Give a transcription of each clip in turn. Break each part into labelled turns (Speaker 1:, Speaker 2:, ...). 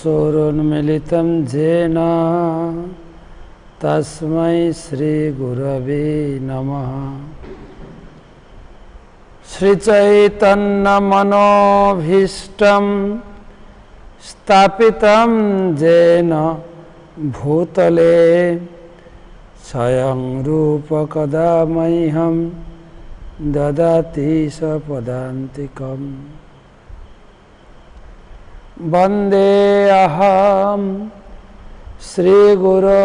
Speaker 1: चक्षुरुन्मीलितं येन तस्मै श्रीगुरवे नमः। श्रीचैतन्यमनोभीष्टं स्थापितं येन भूतले स्वयं रूप कदा मह्यं ददाति स्वपदान्तिकम्। वन्देऽहं श्रीगुरो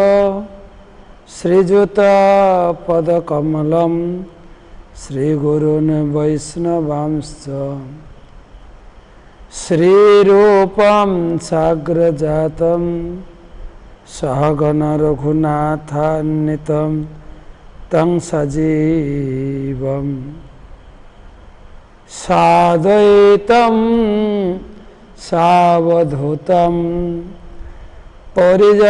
Speaker 1: श्रीयुतपदकमलं श्रीगुरून् वैष्णवांश्च श्रीरूपं साग्रजातं सहगण रघुनाथान्वितं तं सजीवं साद्वैतं सावधूतं परिजनसहितं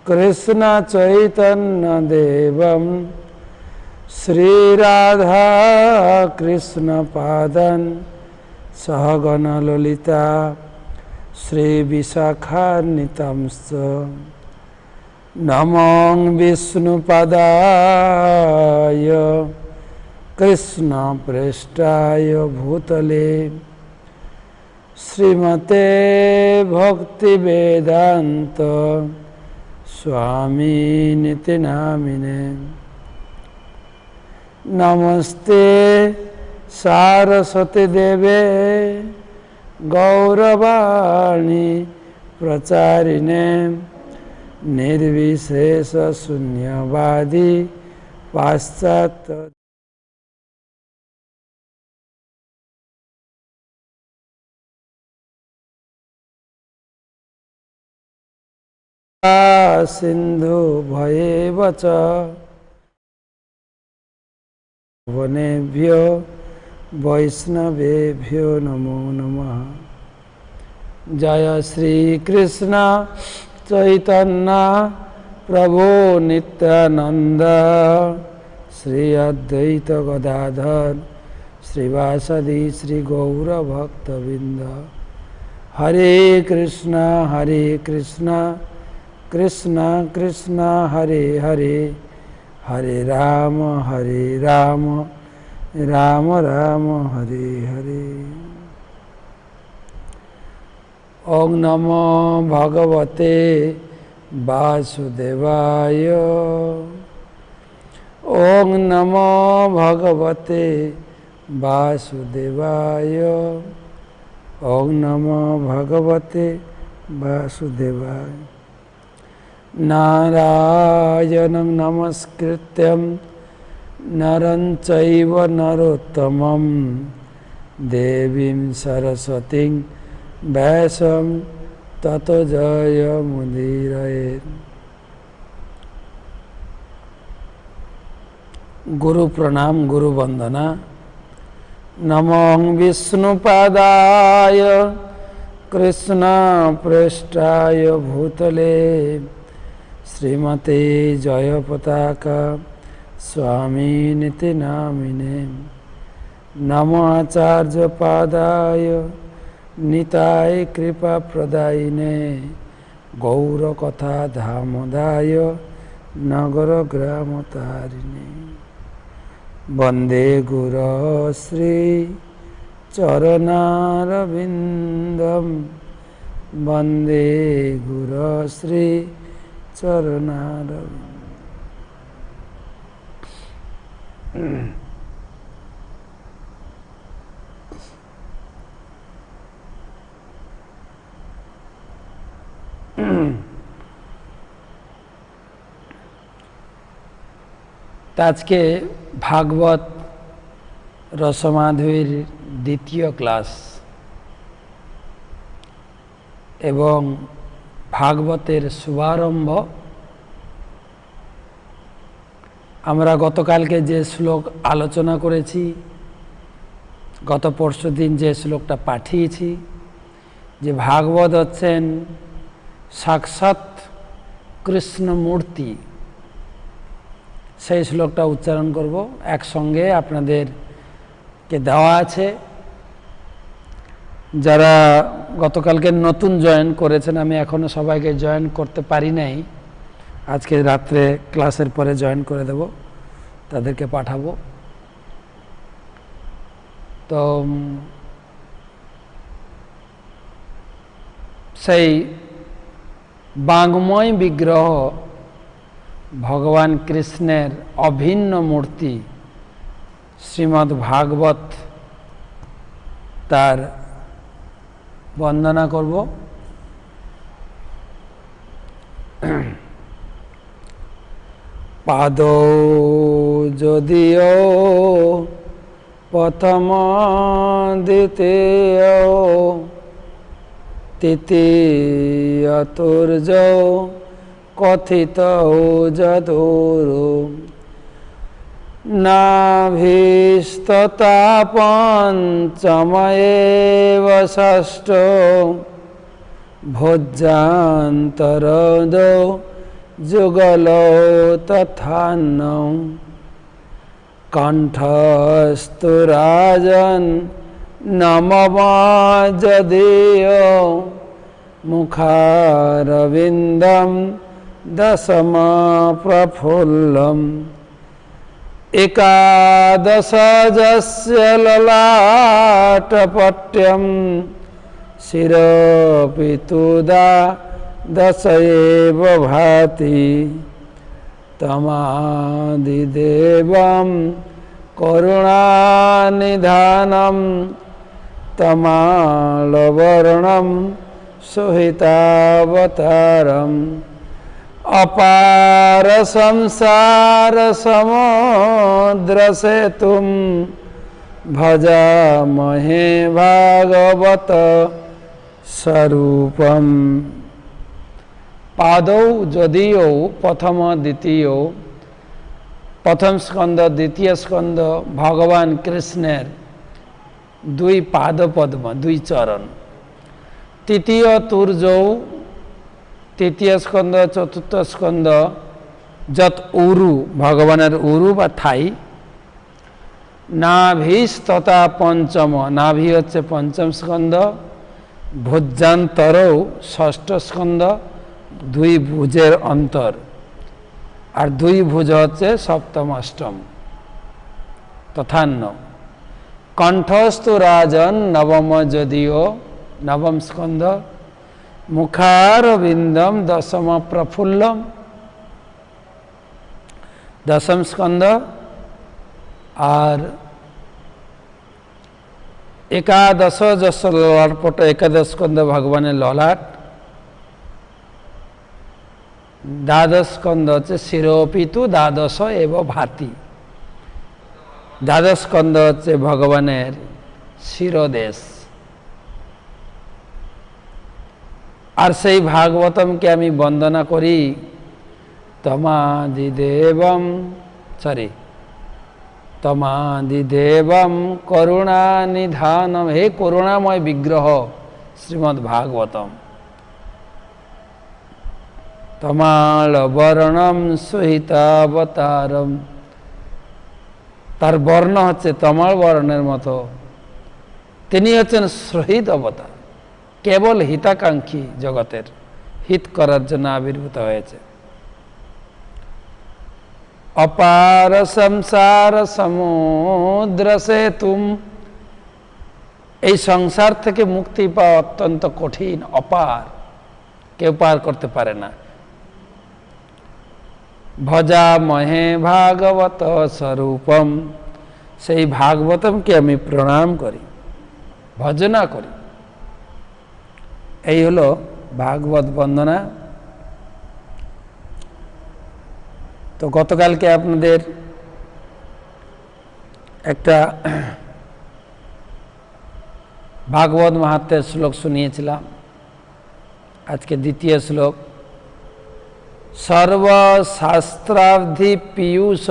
Speaker 1: कृष्ण चैतन्य देवं श्रीराधा कृष्ण पादं सहगण ललिता श्री विशाखान्वितंश्च। नमो विष्णुपदाय कृष्ण प्रेष्ठाय भूतले श्रीमते भक्तिवेदांत स्वामिनिति नामिने। नमस्ते सारस्वती देवे गौरवाणी प्रचारिणे निर्विशेष शून्यवादी पाश्चात्य सिंधु भयेव च वनेभ्यो वैष्णवेभ्यो नमो नमः। जय श्री कृष्ण चैतन्य प्रभु नित्यानंद श्री अद्वैत गदाधर श्रीवासदि श्री गौर भक्तबिंद। हरे कृष्णा कृष्ण कृष्ण हरे हरे, हरे राम राम राम हरे हरे। ओम नमो भगवते वासुदेवाय। ओम नमो भगवते वासुदेवाय। ओम नमो भगवते वासुदेवाय। नारायणं नमस्कृत्यं नरं चैव नरोत्तमं देवीं सरस्वतीं व्यासं ततो जयमुदीरयेत्। गुरु प्रणाम, गुरु वंदना। नमो विष्णुपादाय कृष्ण प्रेष्ठाय भूतले श्रीमते जयपताका स्वामिनिति नामिने। नमो आचार्य पादाय निताय कृपा प्रदायिने गौर कथा धामदाय नगर ग्राम तारिणे। वंदे गुरो श्री चरणारविंदम। वंदे गुरो श्री चरणारविंदम। आज के भागवत रसमाधुरीर द्वितीय क्लास एवं भागवतेर शुभारम्भ। आमरा गतकालके जे श्लोक आलोचना करेছি, गत परशु दिन जे श्लोकटा पाठिয়েছি, जे भागवत हच्छेन साक्षात कृष्ण मूर्ति, সেই শ্লোকটা উচ্চারণ করব একসঙ্গে আপনাদেরকে দেওয়া আছে। যারা গতকালকে নতুন জয়েন করেছেন, আমি এখনো সবাইকে জয়েন করতে পারি নাই। আজকে রাত্রে ক্লাসের পরে জয়েন করে দেব, তাদেরকে পাঠাবো। তো সেই বাংময় বিগ্রহ ভগবান কৃষ্ণের অভিন্ন মূর্তি শ্রীমদ্ ভাগবত, তার বন্দনা করব। পাদৌ যদিও প্রথম দ্বিতীয় তৃতীয়তুর্য কথিত যদুরু নাভিস্ততা পঞ্চময়েব ষষ্ঠ ভোজ্যান্তরদ যুগল তথান্ন কণ্ঠস্তু রাজন নমমা যদিও মুখারবিন্দম দশমা প্রফুল্লম একাদশযস্য ললাটপট্যম শিরপিতুদা দশ এব ভাতি তমাদিদেবম করুণানিধানম তমালবর্ণম সুহিতাবতারম অপার সংসার সমুদ্র সেতুম ভজামহে ভাগবত স্বরূপম। পাদৌ যদিও প্রথম দ্বিতীয়, প্রথম স্কন্ধ দ্বিতীয় স্কন্ধ ভগবান কৃষ্ণের দুই পাদ পদ্ম, দুই চরণ। তৃতীয় তুর্যৌ, তৃতীয় স্কন্ধ চতুর্থ স্কন্ধ যত উরু, ভগবানের উরু বা ঠাই। নাভিস তথা পঞ্চম, নাভি হচ্ছে পঞ্চম স্কন্ধ। ভুজান্তরও ষষ্ঠ স্কন্ধ, দুই ভুজের অন্তর। আর দুই ভুজ হচ্ছে সপ্তম অষ্টম তথান্ন। কণ্ঠস্থ রাজন নবম যদিও, নবম স্কন্ধ। মুখারবিন্দম দশম প্রফুল্লম, দশম স্কন্ধ। আর একাদশ যশ ললাটপট, একাদশ স্কন্ধ ভগবানের ললাট। দ্বাদশ স্কন্ধ হচ্ছে শিরোপিতু দ্বাদশ এব ভাতি, দ্বাদশ স্কন্ধ হচ্ছে ভগবানের শিরোদেশ। আর সেই ভাগবতমকে আমি বন্দনা করি। তমাদিদেবম তমাদিদেবম করুণানিধানম, হে করুণাময় বিগ্রহ শ্রীমদ্ ভাগবতম। তমাল বর্ণম সুহিতাবতারম, তার বর্ণ হচ্ছে তমাল বর্ণের মতো। তিনি হচ্ছেন সহিত অবতার, কেবল হিতাকাঙ্ক্ষী, জগতের হিত করার জন্য আবির্ভূত হয়েছে। অপার সংসার সমুদ্র সেতুম, এই সংসার থেকে মুক্তি পাওয়া অত্যন্ত কঠিন, অপার, কেউ পার করতে পারে না। ভজামহে ভাগবত স্বরূপম, সেই ভাগবতমকে আমি প্রণাম করি, ভজনা করি। এই হলো ভাগবত বন্দনা। তো গতকালকে আপনাদের একটা ভাগবত মাহাত্ম্যের শ্লোক শুনিয়েছিলাম। আজকে দ্বিতীয় শ্লোক। সর্বশাস্ত্রাবধি পীয়ূষ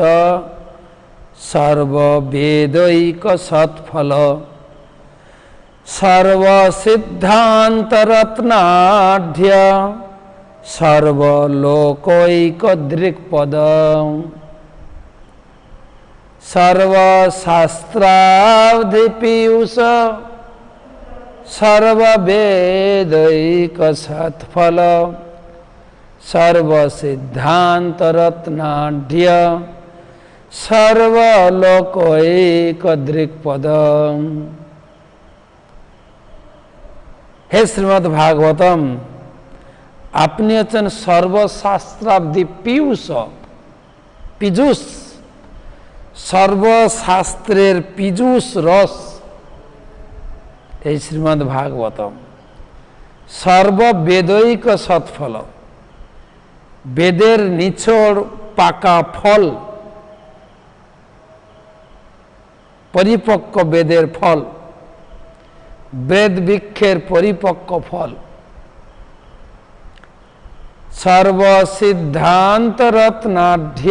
Speaker 1: সর্ববেদৈক সৎফল সর্বসিদ্ধান্তরত্নাঢ্য সর্বলোকৈক দৃক্পদ। সর্বশাস্ত্রাবধি পীয়ূষ सर्ववेदैक सत्फल सर्वसिद्धांत रत्नाढ्य सर्वलोकैक दृक्पद। हे श्रीमद् भागवतम, আপনি হচ্ছেন সর্বশাস্ত্রাব্দি পীয়ূষ, পীযূষ, সর্বশাস্ত্রের পীযূষ রস এই শ্রীমদ্ ভাগবতম। সর্ববেদৈক সৎফল, বেদের নিছড় পাকা ফল, পরিপক্ক বেদের ফল, বেদ বৃক্ষের পরিপক্ক ফল। সর্বসিদ্ধান্ত রত্নাঢ্য,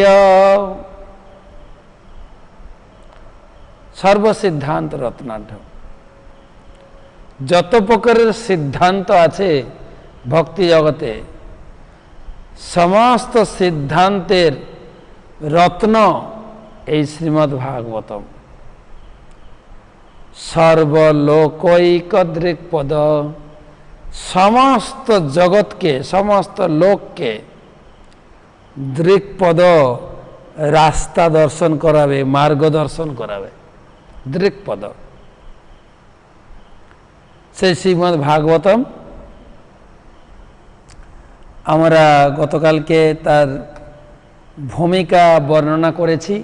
Speaker 1: সর্বসিদ্ধান্ত রত্নাঢ্য, যত প্রকারের সিদ্ধান্ত আছে ভক্তি জগতে, সমস্ত সিদ্ধান্তের রত্ন এই শ্রীমদ্ ভাগবতম। সর্বলোকৈক দৃক্পদ, সমস্ত জগৎকে, সমস্ত লোককে দৃক্পদ, রাস্তা দর্শন করাবে, মার্গ দর্শন করাবে। দৃক্পদ, সেই শ্রীমদ্ ভাগবতম আমরা গতকালকে তার ভূমিকা বর্ণনা করেছি।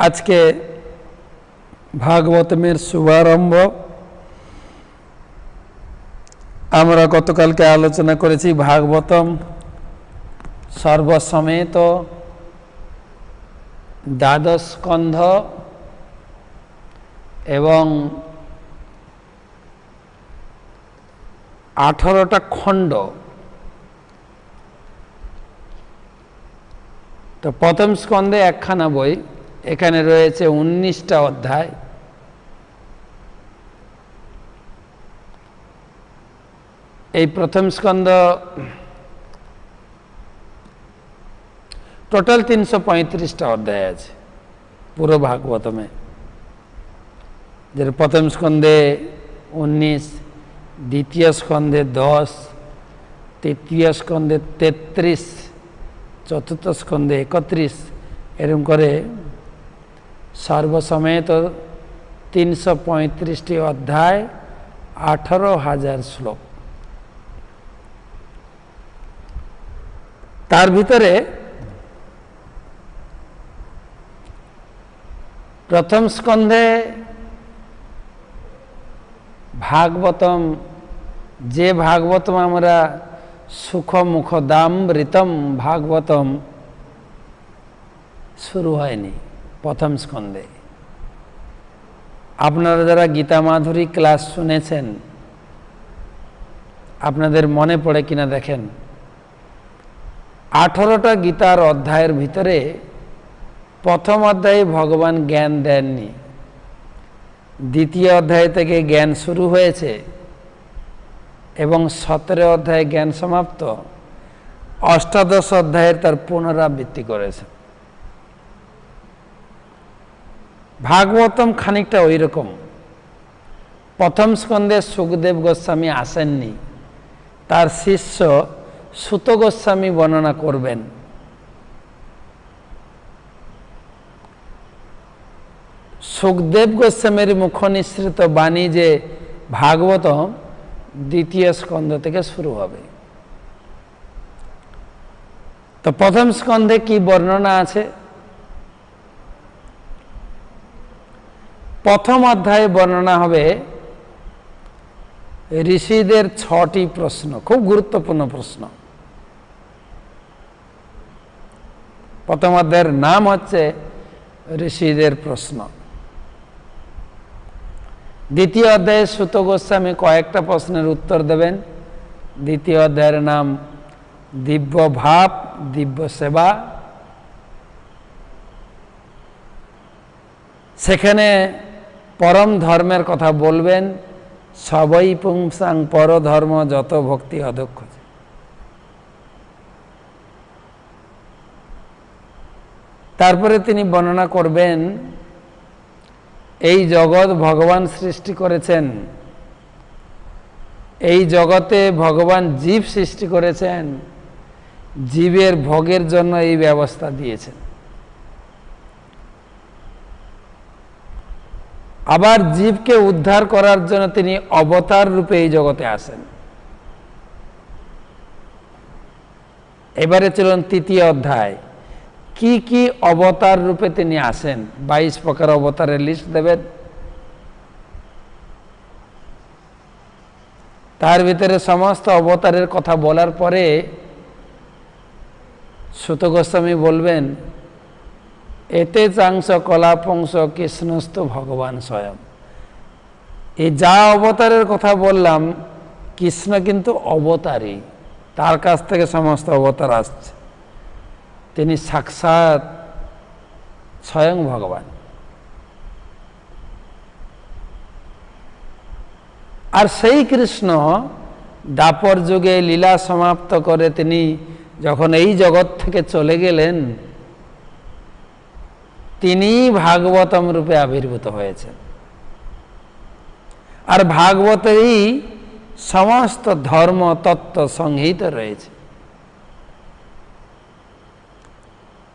Speaker 1: আজকে ভাগবতমের শুভারম্ভ। আমরা গতকালকে আলোচনা করেছি ভাগবতম সর্বসমেত দ্বাদশ স্কন্ধ এবং 18টা খণ্ড। তো প্রথম স্কন্ধে একখানা বই, এখানে রয়েছে 19টা অধ্যায়। এই প্রথম স্কন্ধ টোটাল 335টা অধ্যায় আছে পুরো ভাগবতমে। যে প্রথম স্কন্ধে 19, দ্বিতীয় স্কন্ধে 10, তৃতীয় স্কন্ধে 33, চতুর্থ স্কন্ধে 31, এরকম করে সর্বসমেত 335টি অধ্যায়, 18,000 শ্লোক। তার ভিতরে প্রথম স্কন্ধে ভাগবতম, যে ভাগবতম আমরা সুখমুখদামৃতম ভাগবতম শুরু হয়নি প্রথম স্কন্ধে। আপনারা যারা গীতা মাধুরী ক্লাস শুনেছেন, আপনাদের মনে পড়ে কিনা দেখেন, 18টা গীতার অধ্যায়ের ভিতরে প্রথম অধ্যায়ে ভগবান জ্ঞান দেননি, দ্বিতীয় অধ্যায় থেকে জ্ঞান শুরু হয়েছে এবং 17 অধ্যায়ে জ্ঞান সমাপ্ত। অষ্টাদশ অধ্যায়ের তার পুনরাবৃত্তি করেছে। ভাগবতম খানিকটা ওই রকম। প্রথম স্কন্ধে সুখদেব গোস্বামী আসেননি, তার শিষ্য সুত গোস্বামী বর্ণনা করবেন। সুখদেব গোস্বামীর মুখ নিঃসৃত বাণী যে ভাগবতম দ্বিতীয় স্কন্ধ থেকে শুরু হবে। তো প্রথম স্কন্ধে কি বর্ণনা আছে? প্রথম অধ্যায়ে বর্ণনা হবে ঋষিদের 6টি প্রশ্ন, খুব গুরুত্বপূর্ণ প্রশ্ন। প্রথম অধ্যায়ের নাম হচ্ছে ঋষিদের প্রশ্ন। দ্বিতীয় অধ্যায়ে সুত গোস্বামী কয়েকটা প্রশ্নের উত্তর দেবেন। দ্বিতীয় অধ্যায়ের নাম দিব্য ভাব, দিব্য সেবা। সেখানে পরম ধর্মের কথা বলবেন। সবই পুংসাং পরধর্ম যত ভক্তি অদক্ষ। তারপরে তিনি বর্ণনা করবেন এই জগৎ ভগবান সৃষ্টি করেছেন, এই জগতে ভগবান জীব সৃষ্টি করেছেন, জীবের ভোগের জন্য এই ব্যবস্থা দিয়েছেন। আবার জীবকে উদ্ধার করার জন্য তিনি অবতার রূপে এই জগতে আসেন। এবারে চলুন তৃতীয় অধ্যায়, কি কি অবতার রূপে তিনি আসেন। 22 প্রকার অবতারের লিস্ট দেবেন। তার ভিতরে সমস্ত অবতারের কথা বলার পরে সুত গোস্বামী বলবেন, এতে চাংশ কলাপংশ কৃষ্ণস্থ ভগবান স্বয়ং। এই যা অবতারের কথা বললাম, কৃষ্ণ কিন্তু অবতারই, তার কাছ থেকে সমস্ত অবতার আসছে। তিনি সাক্ষাৎ স্বয়ং ভগবান। আর সেই কৃষ্ণ দাপর যুগে লীলা সমাপ্ত করে তিনি যখন এই জগৎ থেকে চলে গেলেন, তিনি ভাগবতম রূপে আবির্ভূত হয়েছেন। আর ভাগবতেই সমস্ত ধর্ম তত্ত্ব সংহিত রয়েছে।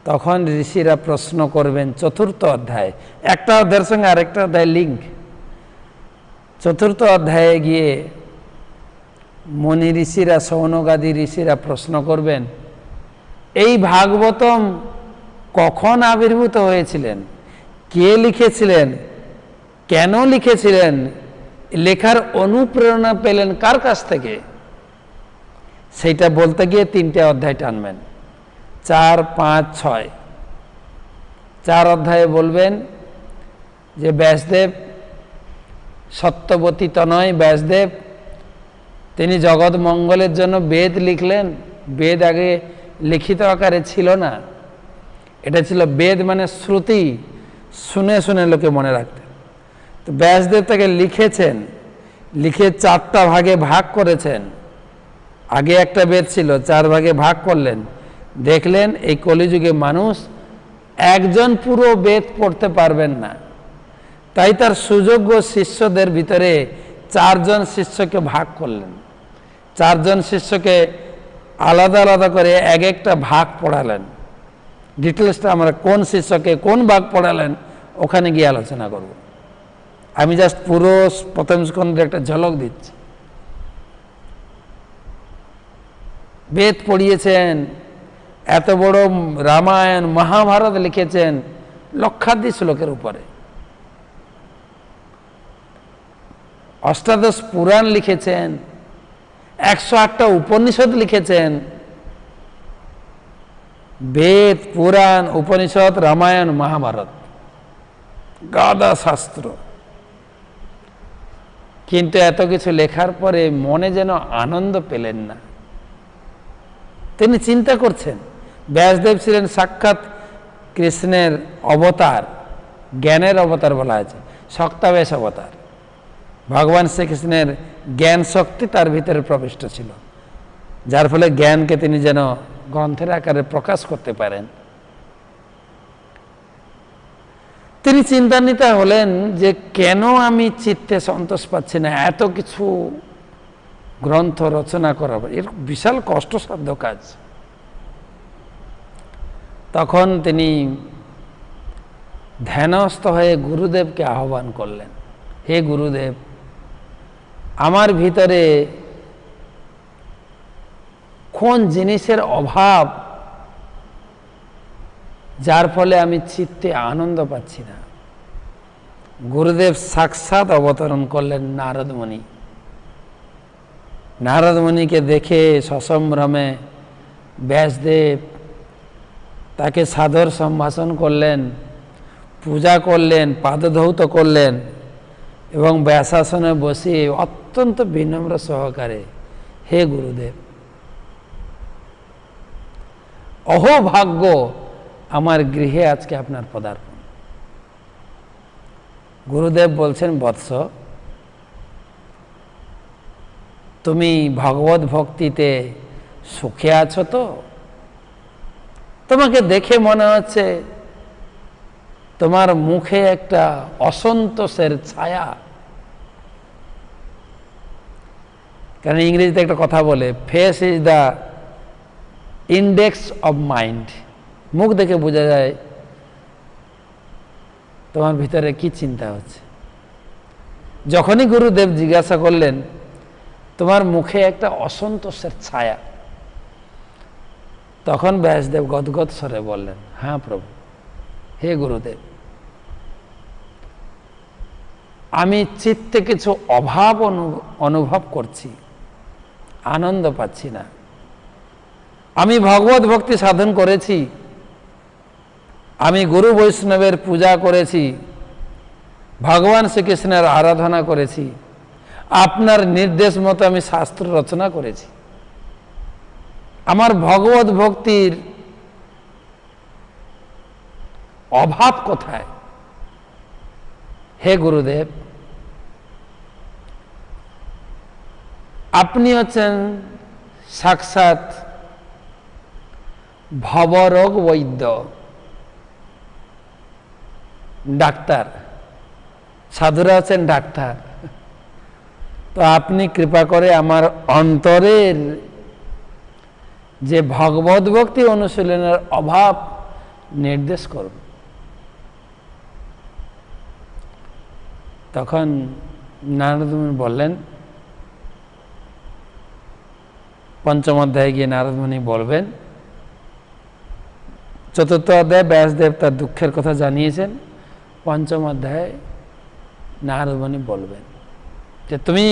Speaker 1: তখন ঋষিরা প্রশ্ন করবেন, চতুর্থ অধ্যায়, একটা অধ্যায়ের সঙ্গে আরেকটা অধ্যায় লিঙ্ক। চতুর্থ অধ্যায়ে গিয়ে মনি ঋষিরা, সৌনকাদি ঋষিরা প্রশ্ন করবেন, এই ভাগবতম কখন আবির্ভূত হয়েছিলেন, কে লিখেছিলেন, কেন লিখেছিলেন, লেখার অনুপ্রেরণা পেলেন কার কাছ থেকে, সেইটা বলতে গিয়ে 3টে অধ্যায় টানবেন, 4, 5, 6। 4 অধ্যায়ে বলবেন যে ব্যাসদেব, সত্যবতী তনয় ব্যাসদেব, তিনি জগৎ মঙ্গলের জন্য বেদ লিখলেন। বেদ আগে লিখিত আকারে ছিল না, এটা ছিল বেদ মানে শ্রুতি, শুনে শুনে লোকে মনে রাখতেন। তো ব্যাসদেব তাকে লিখেছেন, লিখে 4টা ভাগে ভাগ করেছেন। আগে একটা বেদ ছিল, 4 ভাগে ভাগ করলেন। দেখলেন এই কলিযুগে মানুষ একজন পুরো বেদ পড়তে পারবেন না, তাই তার সুযোগ্য শিষ্যদের ভিতরে 4 জন শিষ্যকে ভাগ করলেন। 4 জন শিষ্যকে আলাদা আলাদা করে এক একটা ভাগ পড়ালেন। ডিটেলসটা আমরা কোন শিষ্যকে কোন ভাগ পড়ালেন ওখানে গিয়ে আলোচনা করব। আমি জাস্ট পুরো প্রথম স্কন্ধের একটা ঝলক দিচ্ছি। বেদ পড়িয়েছেন, এত বড় রামায়ণ মহাভারত লিখেছেন লক্ষাধিক শ্লোকের উপরে, অষ্টাদশ পুরাণ লিখেছেন, 108টা উপনিষদ লিখেছেন। বেদ, পুরাণ, উপনিষদ, রামায়ণ, মহাভারত, গাদা শাস্ত্র। কিন্তু এত কিছু লেখার পরে মনে যেন আনন্দ পেলেন না। তিনি চিন্তা করছেন, ব্যাসদেব ছিলেন সাক্ষাৎ কৃষ্ণের অবতার, জ্ঞানের অবতার বলা আছে, শক্তাবেশ অবতার। ভগবান শ্রীকৃষ্ণের জ্ঞান শক্তি তার ভিতরে প্রবিষ্ট ছিল, যার ফলে জ্ঞানকে তিনি যেন গ্রন্থের আকারে প্রকাশ করতে পারেন। তিনি চিন্তান্বিত হলেন যে কেন আমি চিত্তে সন্তোষ পাচ্ছি না, এত কিছু গ্রন্থ রচনা করা এর বিশাল কষ্টসাধ্য কাজ। তখন তিনি ধ্যানস্থ হয়ে গুরুদেবকে আহ্বান করলেন, হে গুরুদেব, আমার ভিতরে কোন জিনিসের অভাব যার ফলে আমি চিত্তে আনন্দ পাচ্ছি না। গুরুদেব সাক্ষাৎ অবতরণ করলেন নারদমণি। নারদমণিকে দেখে সসম্ভ্রমে ব্যাসদেব তাকে সাদর সম্ভাষণ করলেন, পূজা করলেন, পাদধৌত করলেন এবং ব্যাসাসনে বসিয়ে অত্যন্ত বিনম্র সহকারে, হে গুরুদেব, অহোভাগ্য আমার গৃহে আজকে আপনার পদার্পণ। গুরুদেব বলছেন, বৎস, তুমি ভগবত ভক্তিতে সুখে আছো তো? তোমাকে দেখে মনে হচ্ছে তোমার মুখে একটা অসন্তোষের ছায়া। কারণ ইংরেজিতে একটা কথা বলে, face is the index of mind. মুখ দেখে বোঝা যায় তোমার ভিতরে কি চিন্তা হচ্ছে। যখনই গুরুদেব জিজ্ঞাসা করলেন তোমার মুখে একটা অসন্তোষের ছায়া, তখন ব্যাসদেব গদগদ স্বরে বললেন, হ্যাঁ প্রভু, হে গুরুদেব, আমি চিত্তে কিছু অভাব অনুভব করছি, আনন্দ পাচ্ছি না। আমি ভগবত ভক্তি সাধন করেছি, আমি গুরু বৈষ্ণবের পূজা করেছি, ভগবান শ্রীকৃষ্ণের আরাধনা করেছি, আপনার নির্দেশ মতো আমি শাস্ত্র রচনা করেছি। আমার ভগবত ভক্তির অভাব কোথায়? হে গুরুদেব, আপনি হচ্ছেন সাক্ষাৎ ভবরোগ বৈদ্য, ডাক্তার। সাধুরা হচ্ছেন ডাক্তার। তো আপনি কৃপা করে আমার অন্তরের যে ভগবত ভক্তি অনুশীলনের অভাব নির্দেশ করুন। তখন নারদমুনি বললেন, পঞ্চম অধ্যায়ে গিয়ে নারদমুনি বলবেন, চতুর্থ অধ্যায়ে ব্যাসদেব তার দুঃখের কথা জানিয়েছেন, পঞ্চম অধ্যায়ে নারদমুনি বলবেন যে তুমি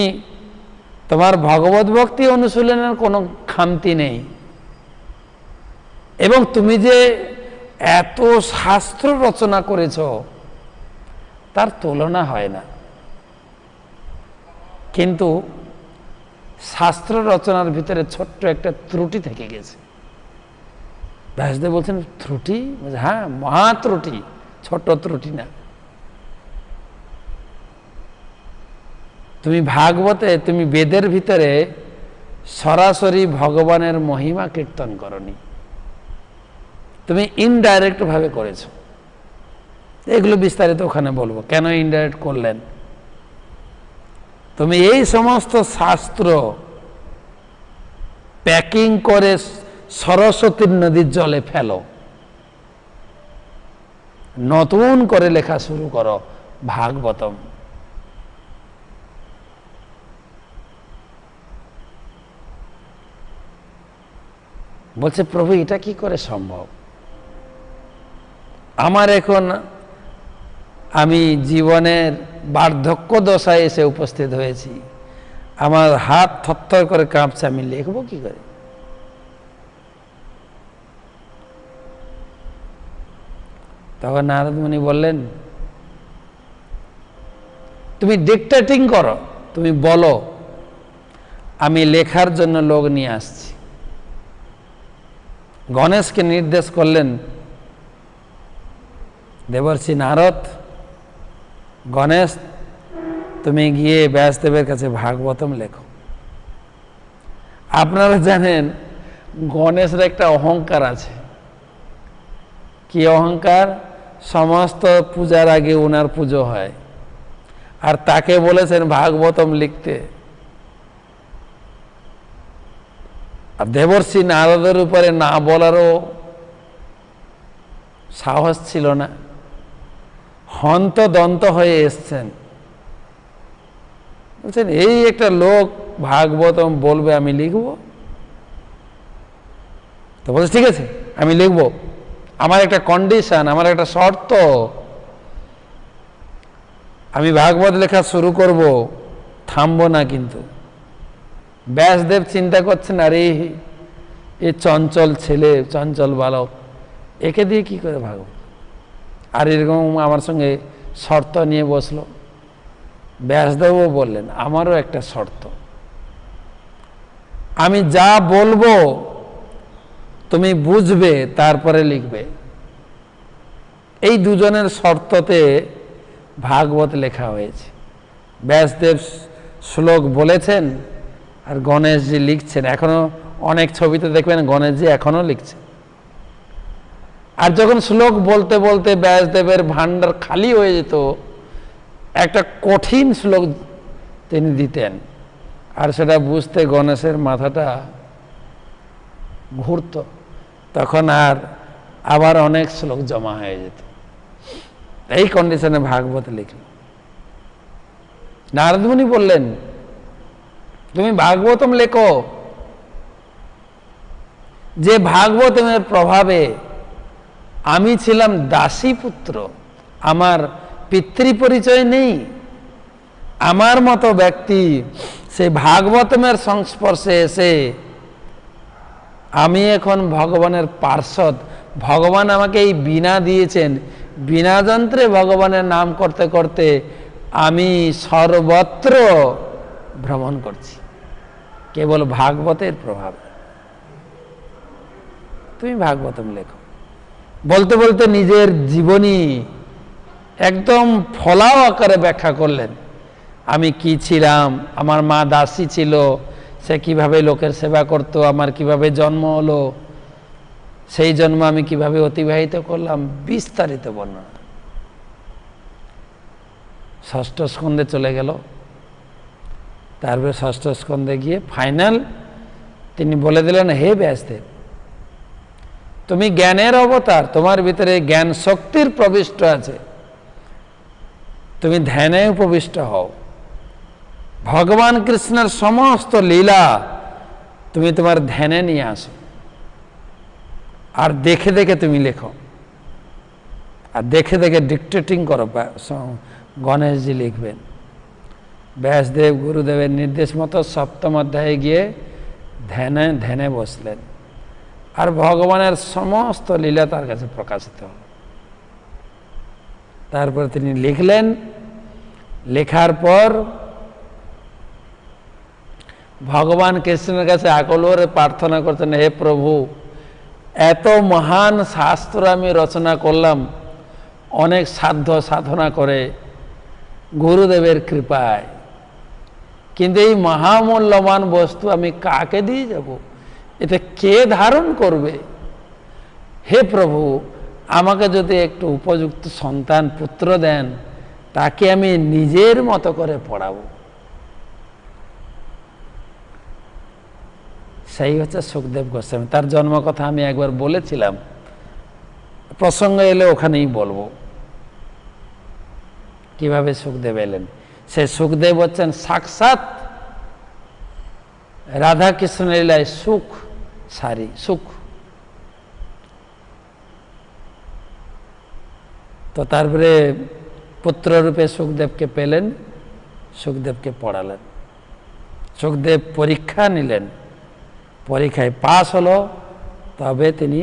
Speaker 1: তোমার ভগবত ভক্তি অনুশীলনের কোনো খামতি নেই, এবং তুমি যে এত শাস্ত্র রচনা করেছ তার তুলনা হয় না। কিন্তু শাস্ত্র রচনার ভিতরে ছোট্ট একটা ত্রুটি থেকে গেছে। ব্যাসদেব বলছেন, ত্রুটি? হ্যাঁ, মহা ত্রুটি, ছোট ত্রুটি না। তুমি ভাগবতে, তুমি বেদের ভিতরে সরাসরি ভগবানের মহিমা কীর্তন করনি, তুমি ইনডাইরেক্ট ভাবে করেছ। এগুলো বিস্তারিত ওখানে বলবো কেন ইনডাইরেক্ট করলেন। তুমি এই সমস্ত শাস্ত্র প্যাকিং করে সরস্বতীর নদীর জলে ফেলো, নতুন করে লেখা শুরু করো ভাগবতম। বলছে, প্রভু এটা কি করে সম্ভব? আমার এখন আমি জীবনের বার্ধক্য দশায় এসে উপস্থিত হয়েছি, আমার হাত থরথর করে কাঁপছে, আমি লিখবো কি করে? তখন নারদমুনি বললেন, তুমি ডিকটেটিং করো, তুমি বলো, আমি লেখার জন্য লোক নিয়ে আসছি। গণেশকে নির্দেশ করলেন, দেবর্ষি নারদ, গণেশ তুমি গিয়ে ব্যাসদেবের কাছে ভাগবতম লেখো। আপনারা জানেন গণেশের একটা অহংকার আছে। কি অহংকার? সমস্ত পূজার আগে ওনার পুজো হয়, আর তাকে বলেছেন ভাগবতম লিখতে। আর দেবর্ষি নারদের উপরে না বলারও সাহস ছিল না, হন্তদন্ত হয়ে এসছেন। বলছেন, এই একটা লোক ভাগবতম বলবে, আমি লিখব? তো বলছে, ঠিক আছে আমি লিখব, আমার একটা কন্ডিশন, আমার একটা শর্ত, আমি ভাগবত লেখা শুরু করব, থামবো না। কিন্তু ব্যাসদেব চিন্তা করছেন, আরে এই চঞ্চল ছেলে, চঞ্চল বালক, একে দিয়ে কি করে ভাগবত? আর এরকম আমার সঙ্গে শর্ত নিয়ে বসলো। ব্যাসদেবও বললেন, আমারও একটা শর্ত, আমি যা বলবো তুমি বুঝবে, তারপরে লিখবে। এই দুজনের শর্ততে ভাগবত লেখা হয়েছে। ব্যাসদেব শ্লোক বলেছেন, আর গণেশজি লিখছেন। এখনো অনেক ছবিতে দেখবেন গণেশজি এখনো লিখছেন। আর যখন শ্লোক বলতে বলতে ব্যাসদেবের ভান্ডার খালি হয়ে যেত, একটা কঠিন শ্লোক তিনি দিতেন, আর সেটা বুঝতে গণেশের মাথাটা ঘুরত, তখন আর আবার অনেক শ্লোক জমা হয়ে যেত। এই কন্ডিশনে ভাগবত লিখল। নারদ মুনি বললেন, তুমি ভাগবতম লেখো, যে ভাগবতমের প্রভাবে আমি ছিলাম দাসী পুত্র, আমার পিতৃ পরিচয় নেই, আমার মতো ব্যক্তি সেই ভাগবতমের সংস্পর্শে এসে আমি এখন ভগবানের পার্ষদ, ভগবান আমাকে এই বীণা দিয়েছেন, বীণা যন্ত্রে ভগবানের নাম করতে করতে আমি সর্বত্র ভ্রমণ করছি, কেবল ভাগবতের প্রভাব। তুমি ভাগবতম লেখো। বলতে বলতে নিজের জীবনী একদম ফলাও আকারে ব্যাখ্যা করলেন। আমি কি ছিলাম, আমার মা দাসী ছিল, সে কিভাবে লোকের সেবা করত, আমার কিভাবে জন্ম হলো, সেই জন্ম আমি কিভাবে অতিবাহিত করলাম, বিস্তারিত বর্ণনা। ষষ্ঠ স্কন্ধে চলে গেল। তারপরে ষষ্ঠ স্কন্ধে গিয়ে ফাইনাল তিনি বলে দিলেন, হে ব্যাসদেব, তুমি জ্ঞানের অবতার, তোমার ভিতরে জ্ঞান শক্তির প্রবিষ্ট আছে, তুমি ধ্যানে উপবিষ্ট হও, ভগবান কৃষ্ণের সমস্ত লীলা তুমি তোমার ধ্যানে নিয়ে আসো, আর দেখে দেখে তুমি লেখো, আর দেখে দেখে ডিকটেটিং করো। গণেশজি লিখবেন। ব্যাসদেব গুরুদেবের নির্দেশ মতো সপ্তম অধ্যায়ে গিয়ে ধ্যানে ধ্যানে বসলেন, আর ভগবানের সমস্ত লীলা তার কাছে প্রকাশিত হল। তারপর তিনি লিখলেন। লেখার পর ভগবান কৃষ্ণের কাছে আকুল করে প্রার্থনা করতেন, হে প্রভু, এত মহান শাস্ত্র আমি রচনা করলাম অনেক সাধ্য সাধনা করে গুরুদেবের কৃপায়, কিন্তু এই মহামূল্যবান বস্তু আমি কাকে দিয়ে যাব, এটা কে ধারণ করবে? হে প্রভু, আমাকে যদি একটু উপযুক্ত সন্তান পুত্র দেন, তাকে আমি নিজের মতো করে পড়াবো। সেই হচ্ছে সুখদেব গোস্বামী। তার জন্ম কথা আমি একবার বলেছিলাম, প্রসঙ্গ এলে ওখানেই বলবো কিভাবে সুখদেব এলেন। সে সুখদেব হচ্ছেন সাক্ষাৎ রাধা কৃষ্ণ লীলায় সুখ সারি, সুখ। তো তারপরে পুত্ররূপে সুখদেবকে পেলেন, সুখদেবকে পড়ালেন। সুখদেব পরীক্ষা নিলেন, পরীক্ষায় পাস হলো, তবে তিনি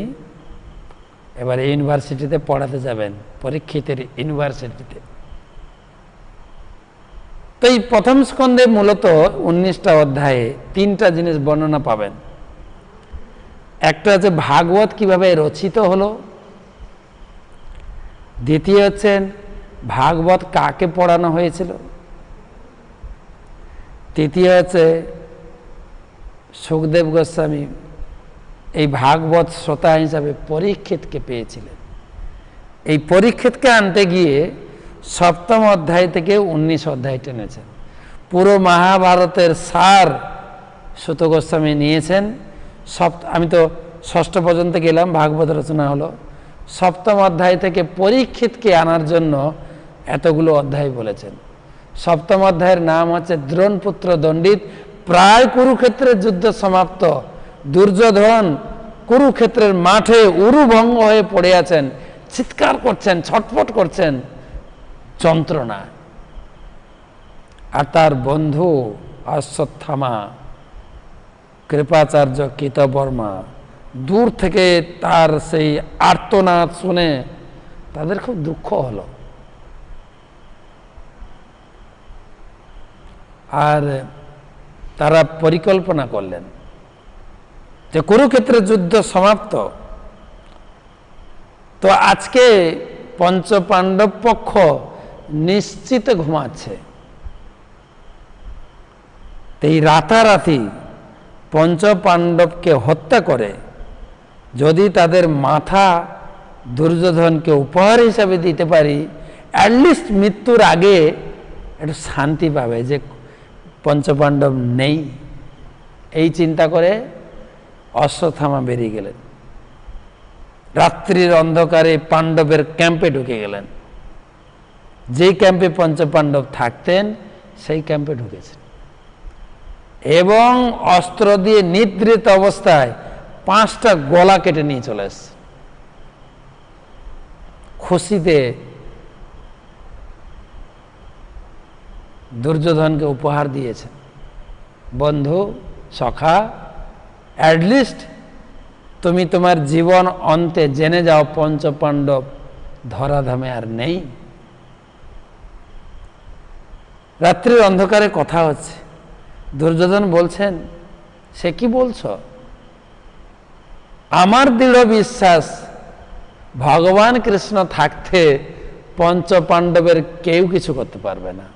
Speaker 1: এবারে ইউনিভার্সিটিতে পড়াতে যাবেন, পরীক্ষিতের ইউনিভার্সিটিতে। তো এই প্রথম স্কন্ধে মূলত 19টা অধ্যায়ে 3টা জিনিস বর্ণনা পাবেন। একটা হচ্ছে ভাগবত কিভাবে রচিত হলো, দ্বিতীয় হচ্ছেন ভাগবত কাকে পড়ানো হয়েছিল, তৃতীয় হচ্ছে সুখদেব গোস্বামী এই ভাগবত শ্রোতা হিসাবে পরীক্ষিতকে পেয়েছিলেন। এই পরীক্ষিতকে আনতে গিয়ে সপ্তম অধ্যায় থেকে 19 অধ্যায় টেনেছেন। পুরো মহাভারতের সার সুত গোস্বামী নিয়েছেন। আমি তো ষষ্ঠ পর্যন্ত গেলাম, ভাগবত রচনা হলো। সপ্তম অধ্যায় থেকে পরীক্ষিতকে আনার জন্য এতগুলো অধ্যায় বলেছেন। সপ্তম অধ্যায়ের নাম হচ্ছে দ্রোণপুত্র দণ্ডিত। প্রায় কুরুক্ষেত্রের যুদ্ধ সমাপ্ত, দুর্যোধন কুরুক্ষেত্রের মাঠে উরুভঙ্গ হয়ে পড়ে আছেন, চিৎকার করছেন, ছটফট করছেন যন্ত্রণা। আর তার বন্ধু অশ্বত্থামা, কৃপাচার্য কৃতবর্মা দূর থেকে তার সেই আর্তনাদ শুনে তাদের খুব দুঃখ হলো। আর তারা পরিকল্পনা করলেন যে কুরুক্ষেত্রের যুদ্ধ সমাপ্ত, তো আজকে পঞ্চপাণ্ডব পক্ষ নিশ্চিত ঘুমাচ্ছে। এই রাতারাতি পঞ্চপাণ্ডবকে হত্যা করে যদি তাদের মাথা দুর্যোধনকে উপহার হিসাবে দিতে পারি, অ্যাটলিস্ট মৃত্যুর আগে একটু শান্তি পাবে যে পঞ্চপাণ্ডব নেই। এই চিন্তা করে অশ্বত্থামা বেরিয়ে গেলেন, রাত্রির অন্ধকারে পাণ্ডবের ক্যাম্পে ঢুকে গেলেন। যেই ক্যাম্পে পঞ্চপাণ্ডব থাকতেন সেই ক্যাম্পে ঢুকেছেন এবং অস্ত্র দিয়ে নিদ্রিত অবস্থায় 5টা গলা কেটে নিয়ে চলে এসছে। খুশিতে দুর্যোধনকে উপহার দিয়েছেন, বন্ধু সখা, অ্যাটলিস্ট তুমি তোমার জীবন অন্তে জেনে যাও পঞ্চপাণ্ডব ধরাধামে আর নেই। রাত্রির অন্ধকারে কথা হচ্ছে, দুর্যোধন বলছেন, সে কি বলছ? আমার দৃঢ় বিশ্বাস ভগবান কৃষ্ণ থাকতে পঞ্চপাণ্ডবের কেউ কিছু করতে পারবে না।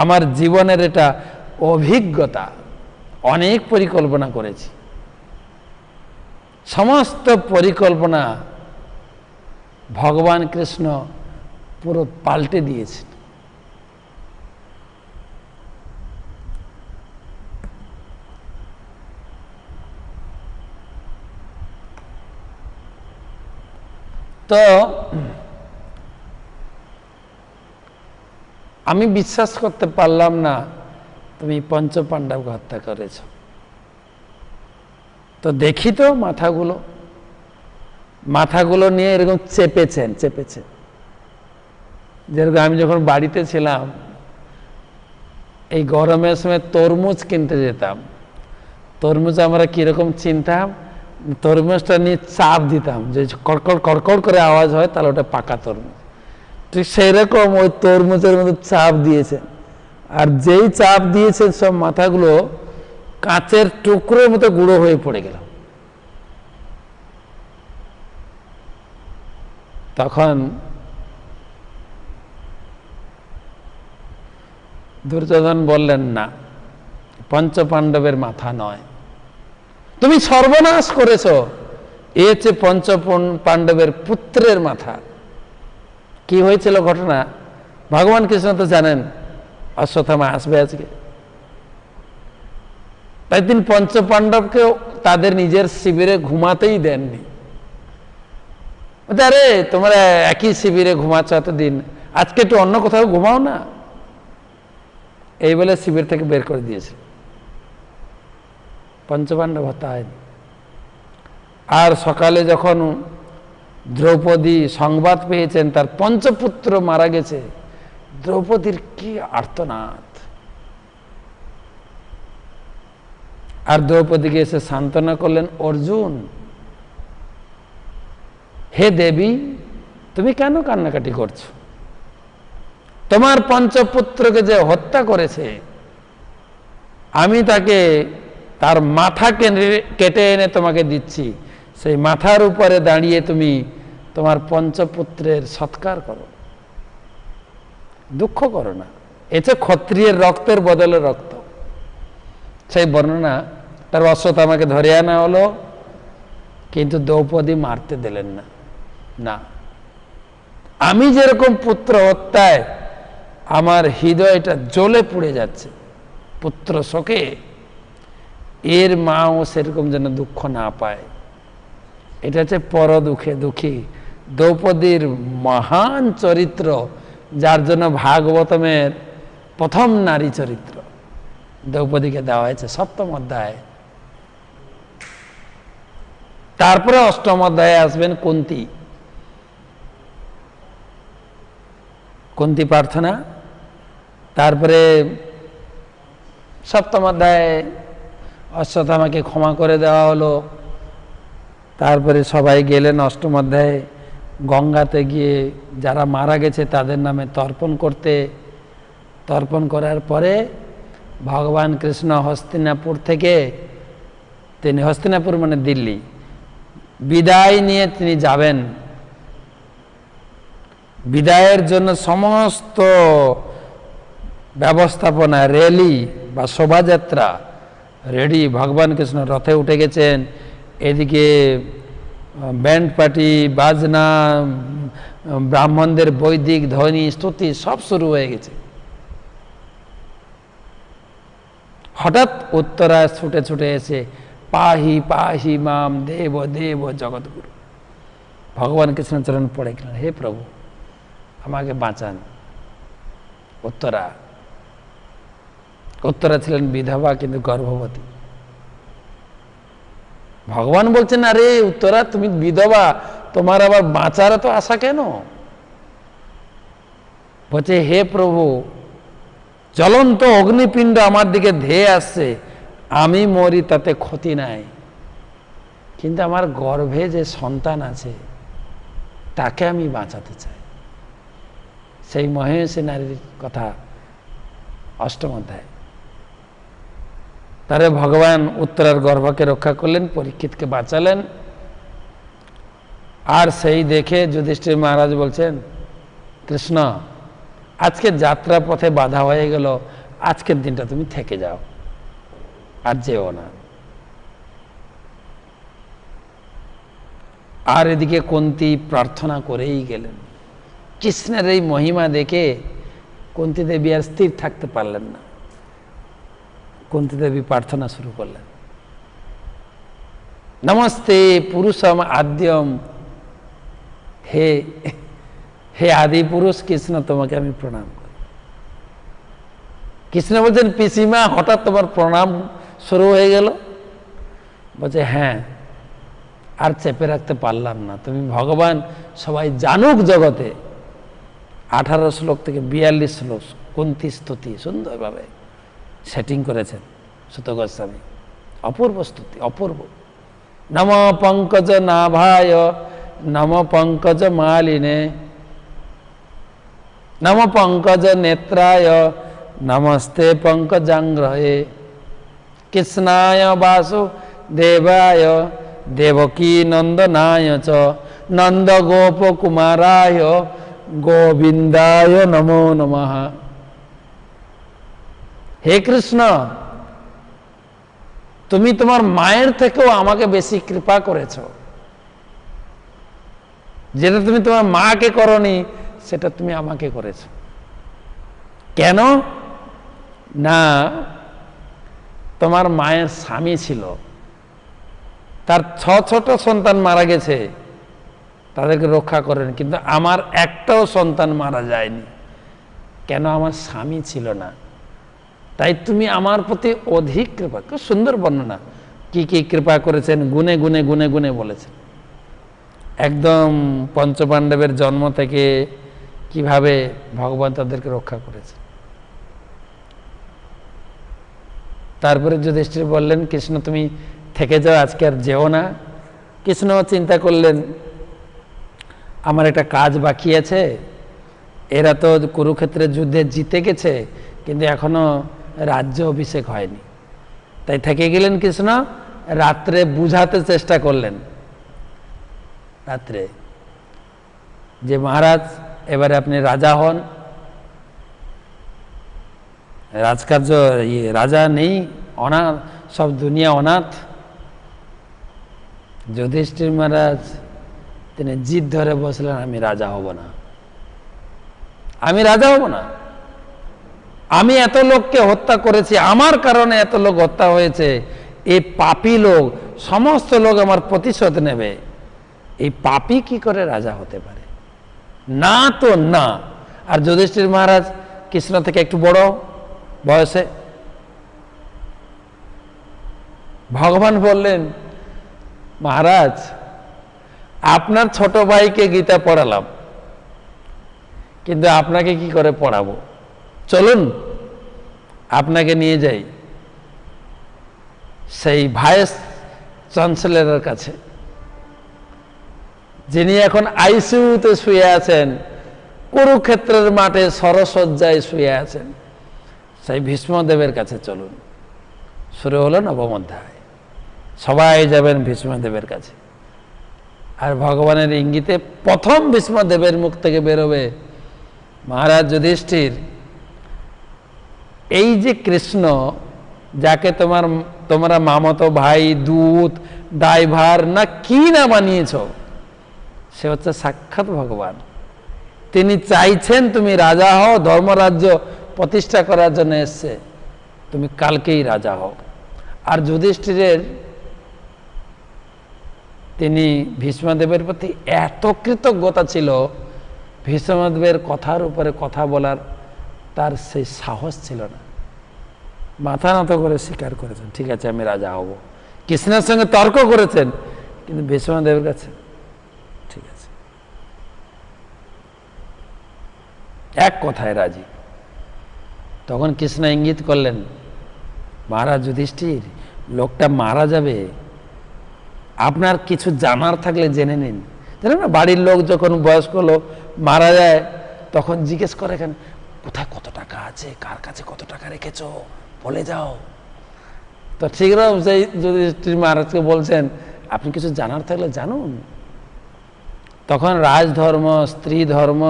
Speaker 1: আমার জীবনের এটা অভিজ্ঞতা, অনেক পরিকল্পনা করেছি, সমস্ত পরিকল্পনা ভগবান কৃষ্ণ পুরো পাল্টে দিয়েছেন। তো আমি বিশ্বাস করতে পারলাম না তুমি পঞ্চপাণ্ডবকে হত্যা করেছ। তো দেখি তো মাথাগুলো নিয়ে এরকম চেপেছেন। যেরকম আমি যখন বাড়িতে ছিলাম এই গরমের সময় তরমুজ কিনতে যেতাম, তরমুজ আমরা কিরকম চিনতাম, তরমুজটা নিয়ে চাপ দিতাম, যে কড়কড় কড়কড় করে আওয়াজ হয় তাহলে ওটা পাকা তরমুজ। ঠিক সেই রকম ওই তরমুজের মধ্যে চাপ দিয়েছেন, আর যেই চাপ দিয়েছেন সব মাথাগুলো কাঁচের টুকরোর মতো গুঁড়ো হয়ে পড়ে গেল। তখন দুর্যোধন বললেন, না, পঞ্চপাণ্ডবের মাথা নয়, তুমি সর্বনাশ করেছ, এ হচ্ছে পঞ্চপাণ্ডবের পুত্রের মাথা। কি হয়েছিল ঘটনা ভগবান কৃষ্ণ তো জানেন, অশ্বত্থামা আসবে আজকে, তাই তিনি পঞ্চপাণ্ডবকেও তাদের নিজের শিবিরে ঘুমাতেই দেননি। আরে তোমরা একই শিবিরে ঘুমাচ্ছ এতদিন, আজকে একটু অন্য কোথাও ঘুমাও না, এই বলে শিবির থেকে বের করে দিয়েছে। পঞ্চপাণ্ডব হত্যা হয়নি। আর সকালে যখন দ্রৌপদী সংবাদ পেয়েছেন তার পঞ্চপুত্র মারা গেছে, দ্রৌপদীর কি আর্তনাদ! আর দ্রৌপদীকে এসে সান্ত্বনা করলেন অর্জুন, হে দেবী, তুমি কেন কান্নাকাটি করছো? তোমার পঞ্চপুত্রকে যে হত্যা করেছে, আমি তাকে তার মাথা কেটে এনে তোমাকে দিচ্ছি, সেই মাথার উপরে দাঁড়িয়ে তুমি তোমার পঞ্চপুত্রের সৎকার করো, দুঃখ করো না। এতে ক্ষত্রিয়ের রক্তের বদলে রক্ত, সেই বর্ণনা। তার অশ্বত্থামাকে ধরে আনা হলো, কিন্তু দ্রৌপদী মারতে দিলেন না। না, আমি যেরকম পুত্র হত্যায় আমার হৃদয়টা জ্বলে পুড়ে যাচ্ছে পুত্র শোকে, এর মাও সেরকম যেন দুঃখ না পায়। এটা হচ্ছে পর দুঃখে দুঃখী দ্রৌপদীর মহান চরিত্র, যার জন্য ভাগবতমের প্রথম নারী চরিত্র দ্রৌপদীকে দেওয়া হয়েছে 7ম অধ্যায়ে। তারপরে 8ম অধ্যায়ে আসবেন কুন্তী প্রার্থনা, তারপরে 7ম অধ্যায়ে অশ্বত্থামাকে ক্ষমা করে দেওয়া হলো। তারপরে সবাই গেলেন 8ম অধ্যায়ে গঙ্গাতে গিয়ে যারা মারা গেছে তাদের নামে তর্পণ করতে। তর্পণ করার পরে ভগবান কৃষ্ণ হস্তিনাপুর থেকে, তিনি হস্তিনাপুর মানে দিল্লি, বিদায় নিয়ে তিনি যাবেন। বিদায়ের জন্য সমস্ত ব্যবস্থাপনা, র্যালি বা শোভাযাত্রা রেডি। ভগবান কৃষ্ণ রথে উঠে গেছেন, এদিকে ব্যান্ড পার্টি, বাজনা, ব্রাহ্মণদের বৈদিক ধ্বনি স্তুতি সব শুরু হয়ে গেছে। হঠাৎ উত্তরা ছুটে ছুটে এসে পাহি পাহি মাম দেব দেব জগৎগুরু, ভগবান কৃষ্ণচরণ পড়ে গেলেন, হে প্রভু আমাকে বাঁচান। উত্তরা উত্তরা ছিলেন বিধবা কিন্তু গর্ভবতী। ভগবান বলছেন, আরে উত্তরা তুমি বিধবা, তোমার আবার বাঁচার তো আশা কেন? বলছে, হে প্রভু জ্বলন্ত অগ্নিপিণ্ড আমার দিকে ধেয়ে আসছে, আমি মরি তাতে ক্ষতি নাই, কিন্তু আমার গর্ভে যে সন্তান আছে তাকে আমি বাঁচাতে চাই। সেই মহেশী নারীর কথা অষ্টম অধ্যায়। তারে ভগবান উত্তরার গর্ভকে রক্ষা করলেন, পরীক্ষিতকে বাঁচালেন। আর সেই দেখে যুধিষ্ঠির মহারাজ বলছেন, কৃষ্ণ আজকে যাত্রা পথে বাধা হয়ে গেল, আজকের দিনটা তুমি থেকে যাও, আর যেও না। আর এদিকে কুন্তী প্রার্থনা করেই গেলেন। কৃষ্ণের এই মহিমা দেখে কুন্তী দেবী আর স্থির থাকতে পারলেন না। কুন্তী দেবী প্রার্থনা শুরু করলেন, নমস্তে পুরুষম আদ্যম, হে হে আদি পুরুষ কৃষ্ণ তোমাকে আমি প্রণাম করি। কৃষ্ণ বলছেন, পিসিমা হঠাৎ তোমার প্রণাম শুরু হয়ে গেল? বলছে, হ্যাঁ আর চেপে রাখতে পারলাম না, তুমি ভগবান সবাই জানুক জগতে। 18 শ্লোক থেকে 42 শ্লোক কুন্তী স্তুতি সুন্দরভাবে সেটিং করেছেন সুত গোস্বামী। অপূর্ব স্তুতি, অপূর্ব। নম পঙ্কজ নাভায় নম পঙ্কজ মালিনে নম পঙ্কজ নেত্রায় নমস্তে পঙ্কজাঙ্গ্রহে কৃষ্ণায় বাসুদেবায় দেবকী নন্দনায় চ নন্দ গোপ কুমারায় গোবিন্দায় নমো নমঃ। হে কৃষ্ণ, তুমি তোমার মায়ের থেকেও আমাকে বেশি কৃপা করেছ। যেটা তুমি তোমার মাকে করনি সেটা তুমি আমাকে করেছ। কেন না, তোমার মায়ের স্বামী ছিল, তার 6 ছোট সন্তান মারা গেছে, তাদেরকে রক্ষা করেন, কিন্তু আমার একটাও সন্তান মারা যায়নি। কেন? আমার স্বামী ছিল না। তাই তুমি আমার প্রতি অধিক কৃপা। খুব সুন্দর বর্ণনা, কি কি কৃপা করেছেন গুনে গুনে গুনে গুনে বলেছেন। একদম পঞ্চপাণ্ডবের জন্ম থেকে কিভাবে ভগবান তাদেরকে রক্ষা করেছে। তারপরে যুধিষ্ঠির বললেন, কৃষ্ণ তুমি থেকে যাও, আজকে আর যেও না। কৃষ্ণ চিন্তা করলেন, আমার একটা কাজ বাকি আছে, এরা তো কুরুক্ষেত্রের যুদ্ধে জিতে গেছে কিন্তু এখনো রাজ্য অভিষেক হয়নি, তাই থেকে গেলেন কৃষ্ণ। রাত্রে বুঝাতে চেষ্টা করলেন, রাত্রে যে মহারাজ এবারে আপনি রাজা হন, রাজকার্য রাজা নেই, অনাথ, সব দুনিয়া অনাথ। যুধিষ্ঠির মহারাজ তিনি জিদ ধরে বসলেন, আমি রাজা হব না, আমি রাজা হব না। আমি এত লোককে হত্যা করেছি, আমার কারণে এত লোক হত্যা হয়েছে, এই পাপী লোক, সমস্ত লোক আমার প্রতিশোধ নেবে। এই পাপী কি করে রাজা হতে পারে? না তো না। আর যুধিষ্ঠির মহারাজ কৃষ্ণ থেকে একটু বড় বয়সে। ভগবান বললেন, মহারাজ আপনার ছোট ভাইকে গীতা পড়ালাম, কিন্তু আপনাকে কি করে পড়াবো? চলুন আপনাকে নিয়ে যাই সেই ভাইস চ্যান্সেলরের কাছে, যিনি এখন আইসিইউতে শুয়ে আছেন, কুরুক্ষেত্রের মাঠে সরসজ্জায় শুয়ে আছেন, সেই ভীষ্মদেবের কাছে চলুন। শুরু হলো নবম অধ্যায়। সবাই যাবেন ভীষ্মদেবের কাছে। আর ভগবানের ইঙ্গিতে প্রথম ভীষ্মদেবের মুখ থেকে বেরোবে, মহারাজ যুধিষ্ঠির, এই যে কৃষ্ণ, যাকে তোমার তোমরা মামাতো ভাই, দূত, ড্রাইভার না কি না বানিয়েছ, সে হচ্ছে সাক্ষাৎ ভগবান। তিনি চাইছেন তুমি রাজা হও, ধর্মরাজ্য প্রতিষ্ঠা করার জন্য এসছে, তুমি কালকেই রাজা হও। আর যুধিষ্ঠিরের তিনি ভীষ্মদেবের প্রতি এত কৃতজ্ঞতা ছিল, ভীষ্মদেবের কথার উপরে কথা বলার তার সেই সাহস ছিল না, মাথা নত করে স্বীকার করেছেন, ঠিক আছে আমি রাজা হব। কৃষ্ণের সঙ্গে তর্ক করেছেন, কিন্তু ভীষ্মদেবের কাছে ঠিক আছে, এক কথায় রাজি। তখন কৃষ্ণ ইঙ্গিত করলেন, মহারাজ যুধিষ্ঠির, লোকটা মারা যাবে, আপনার কিছু জানার থাকলে জেনে নিন। জানেন না, বাড়ির লোক যখন বয়স্ক লোক মারা যায় তখন জিজ্ঞেস করে, কেন কোথায় কত টাকা আছে, কার কাছে কত টাকা রেখেছো, বলে যাও। তো ঠিক রকম সেই যুধিষ্ঠির মহারাজকে বলছেন, আপনি কিছু জানার থাকলে জানুন। তখন রাজধর্ম, স্ত্রী ধর্ম,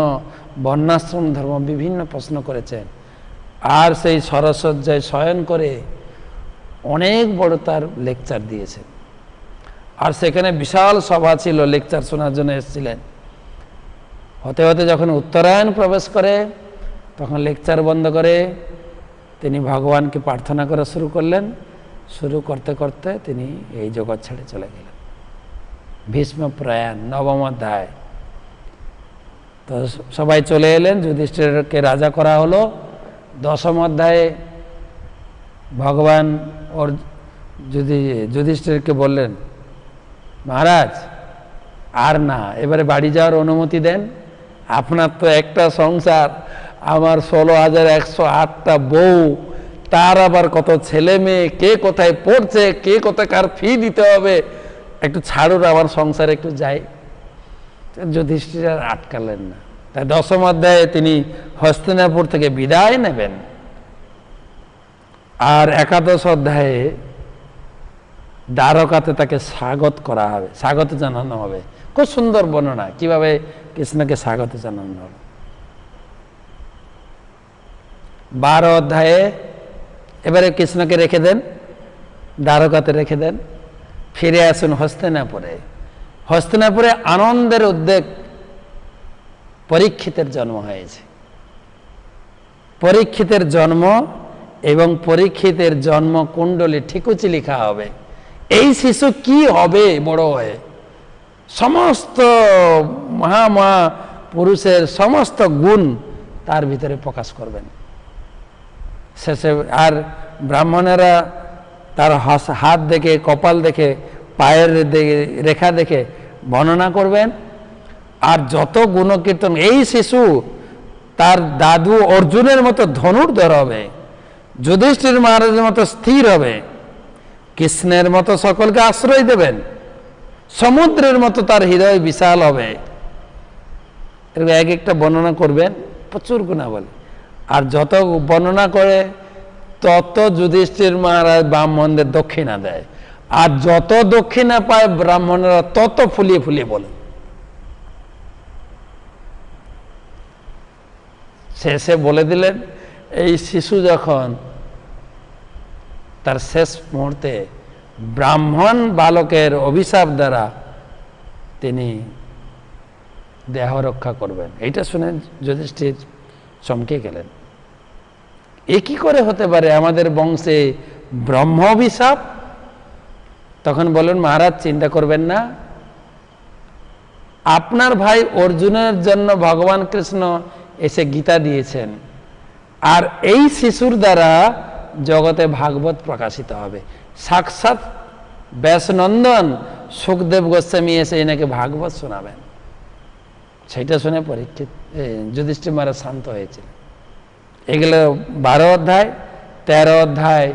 Speaker 1: বর্ণাশ্রম ধর্ম বিভিন্ন প্রশ্ন করেছেন। আর সেই সরসজ্জায় শয়ন করে অনেক বড় তার লেকচার দিয়েছেন। আর সেখানে বিশাল সভা ছিল, লেকচার শোনার জন্য এসেছিলেন। হতে হতে যখন উত্তরায়ণ প্রবেশ করে, তখন লেকচার বন্ধ করে তিনি ভগবানকে প্রার্থনা করা শুরু করলেন। শুরু করতে করতে তিনি এই জগৎ ছেড়ে চলে গেলেন। ভীষ্ম প্রয়াণ, নবম অধ্যায়। তো সবাই চলে এলেন, যুধিষ্ঠিরকে রাজা করা হলো। দশম অধ্যায়ে ভগবান ওর যুধিষ্ঠিরকে বললেন, মহারাজ আর না, এবারে বাড়ি যাওয়ার অনুমতি দেন। আপনার তো একটা সংসার, আমার 16,108টা বউ, তার আবার কত ছেলে মেয়ে, কে কোথায় পড়ছে, কে কোথায় কার ফি দিতে হবে, একটু ছাড়ুন, আমার সংসারে একটু যাই। যুধিষ্ঠির আর আটকালেন না। তাই দশম অধ্যায়ে তিনি হস্তিনাপুর থেকে বিদায় নেবেন। আর একাদশ অধ্যায়ে দ্বারকাতে তাকে স্বাগত করা হবে, স্বাগত জানানো হবে। খুব সুন্দর বর্ণনা কিভাবে কৃষ্ণকে স্বাগত জানানো হবে। 12 অধ্যায়ে এবারে কৃষ্ণকে রেখে দেন, দ্বারকাতে রেখে দেন, ফিরে আসুন হস্তিনাপুরে। হস্তিনাপুরে আনন্দের উদ্বেগ, পরীক্ষিতের জন্ম হয়েছে। পরীক্ষিতের জন্ম এবং পরীক্ষিতের জন্ম কুণ্ডলী ঠিকুচি লেখা হবে। এই শিশু কি হবে বড় হয়ে, সমস্ত মহা পুরুষের সমস্ত গুণ তার ভিতরে প্রকাশ করবেন। শেষে আর ব্রাহ্মণেরা তার হাত দেখে, কপাল দেখে, পায়ের রেখা দেখে বর্ণনা করবেন। আর যত গুণকীর্তন, এই শিশু তার দাদু অর্জুনের মতো ধনুর্ধর হবে, যুধিষ্ঠির মহারাজের মতো স্থির হবে, কৃষ্ণের মতো সকলকে আশ্রয় দেবেন, সমুদ্রের মতো তার হৃদয় বিশাল হবে। এরকম এক একটা বর্ণনা করবেন, প্রচুর গুণা বলে। আর যত বর্ণনা করে তত যুধিষ্ঠির মহারাজ ব্রাহ্মণদের দক্ষিণা দেয়, আর যত দক্ষিণা পায় ব্রাহ্মণেরা তত ফুলিয়ে ফুলিয়ে বলে। শেষে বলে দিলেন, এই শিশু যখন তার শেষ মুহূর্তে ব্রাহ্মণ বালকের অভিশাপ দ্বারা তিনি দেহ রক্ষা করবেন। এইটা শুনে যুধিষ্ঠির চমকে গেলেন, এ কি করে হতে পারে, আমাদের বংশে ব্রহ্ম অভিশাপ? তখন বলেন, মহারাজ চিন্তা করবেন না, আপনার ভাই অর্জুনের জন্য ভগবান কৃষ্ণ এসে গীতা দিয়েছেন, আর এই শিশুর দ্বারা জগতে ভাগবত প্রকাশিত হবে। সাক্ষাৎ ব্যাসনন্দন সুখদেব গোস্বামী এসে এনাকে ভাগবত শোনাবেন। সেটা শুনে পরীক্ষিত যুধিষ্ঠির মহারাজ শান্ত হয়েছিল। এগুলো 12 অধ্যায়। 13 অধ্যায়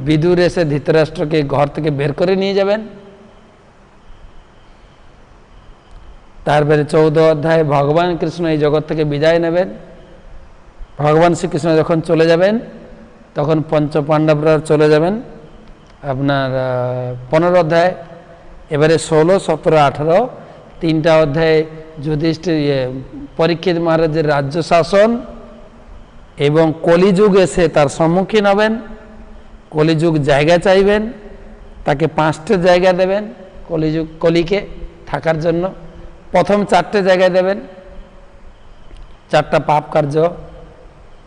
Speaker 1: বিদুর এসে ধৃতরাষ্ট্রকে ঘর থেকে বের করে নিয়ে যাবেন। তারপরে 14 অধ্যায় ভগবান কৃষ্ণ এই জগৎ থেকে বিদায় নেবেন। ভগবান শ্রীকৃষ্ণ যখন চলে যাবেন তখন পঞ্চপাণ্ডবরা চলে যাবেন। আপনার 15 অধ্যায়। এবারে 16, 17, 18 তিনটা অধ্যায়ে যুধিষ্ঠির পরীক্ষিত মহারাজের রাজ্য শাসন এবং কলিযুগ এসে তার সম্মুখীন হবেন। কলিযুগ জায়গা চাইবেন, তাকে 5টে জায়গা দেবেন কলিকে থাকার জন্য। প্রথম 4টে জায়গায় দেবেন, 4টা পাপ কার্য,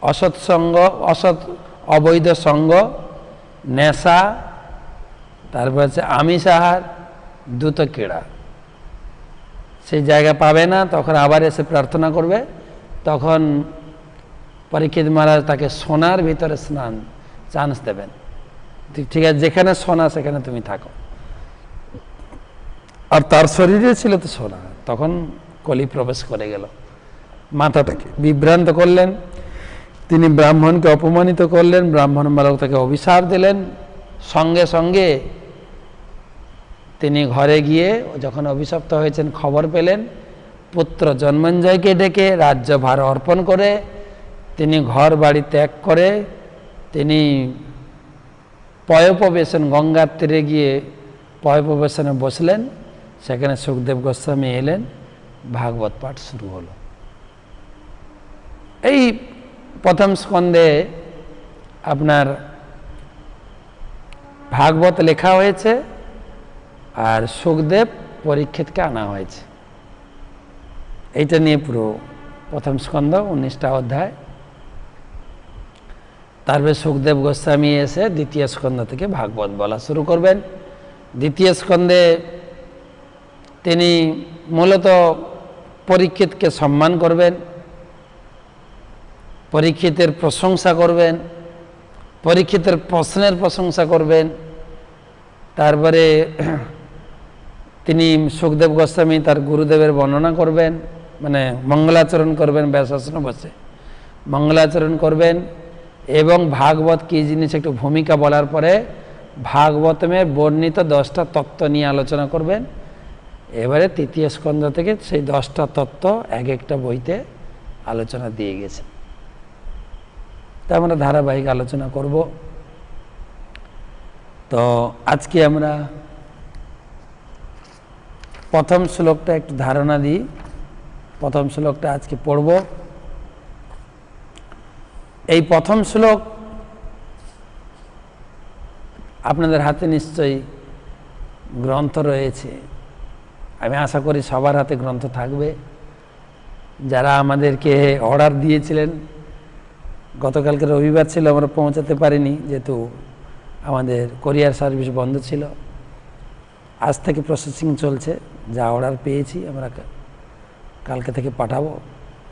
Speaker 1: অসৎ সঙ্গ, অবৈধ সঙ্গ, নেশা, তারপর হচ্ছে আমিষ আহার, দ্রুত ক্রীড়া। সেই জায়গা পাবে না, তখন আবার এসে প্রার্থনা করবে। তখন পরীক্ষিত মহারাজ তাকে সোনার ভিতরে চান্স দেবেন। ঠিক আছে, যেখানে সোনা সেখানে তুমি থাকো। আর তার শরীরে ছিল তো সোনা। তখন কলি প্রবেশ করে গেল, মাথাটাকে বিভ্রান্ত করলেন, তিনি ব্রাহ্মণকে অপমানিত করলেন, ব্রাহ্মণ বালক তাকে অভিশাপ দিলেন। সঙ্গে সঙ্গে তিনি ঘরে গিয়ে যখন অভিশপ্ত হয়েছেন খবর পেলেন, পুত্র জন্মেঞ্জয়কে ডেকে রাজ্যভার অর্পণ করে তিনি ঘর বাড়ি ত্যাগ করে তিনি পয়োপবেশন, গঙ্গার তীরে গিয়ে পয়োপবেশনে বসলেন। সেখানে সুখদেব গোস্বামী এলেন, ভাগবত পাঠ শুরু হলো। এই প্রথম স্কন্ধে আপনার ভাগবত লেখা হয়েছে, আর সুখদেব পরীক্ষিতকে আনা হয়েছে। এইটা নিয়ে পুরো প্রথম স্কন্ধ, 19টা অধ্যায়। তারপরে সুখদেব গোস্বামী এসে দ্বিতীয় স্কন্ধ থেকে ভাগবত বলা শুরু করবেন। দ্বিতীয় স্কন্ধে তিনি মূলত পরীক্ষিতকে সম্মান করবেন, পরীক্ষিতের প্রশংসা করবেন, পরীক্ষিতের প্রশ্নের প্রশংসা করবেন। তারপরে তিনি সুখদেব গোস্বামী তার গুরুদেবের বর্ণনা করবেন, মানে মঙ্গলাচরণ করবেন, ব্যাসাসনে বসে মঙ্গলাচরণ করবেন। এবং ভাগবত কী জিনিস একটু ভূমিকা বলার পরে ভাগবতমের বর্ণিত 10টা তত্ত্ব নিয়ে আলোচনা করবেন। এবারে তৃতীয় স্কন্ধ থেকে সেই 10টা তত্ত্ব এক একটা বইতে আলোচনা দিয়ে গেছে। তা আমরা ধারাবাহিক আলোচনা করব। তো আজকে আমরা প্রথম শ্লোকটা একটু ধারণা দিই। প্রথম শ্লোকটা আজকে পড়ব। এই প্রথম শ্লোক আপনাদের হাতে নিশ্চয়ই গ্রন্থ রয়েছে। আমি আশা করি সবার হাতে গ্রন্থ থাকবে। যারা আমাদেরকে অর্ডার দিয়েছিলেন, গতকালকে রবিবার ছিল, আমরা পৌঁছাতে পারিনি যেহেতু আমাদের কোরিয়ার সার্ভিস বন্ধ ছিল। আজ থেকে প্রসেসিং চলছে, যা অর্ডার পেয়েছি আমরা কালকে থেকে পাঠাবো।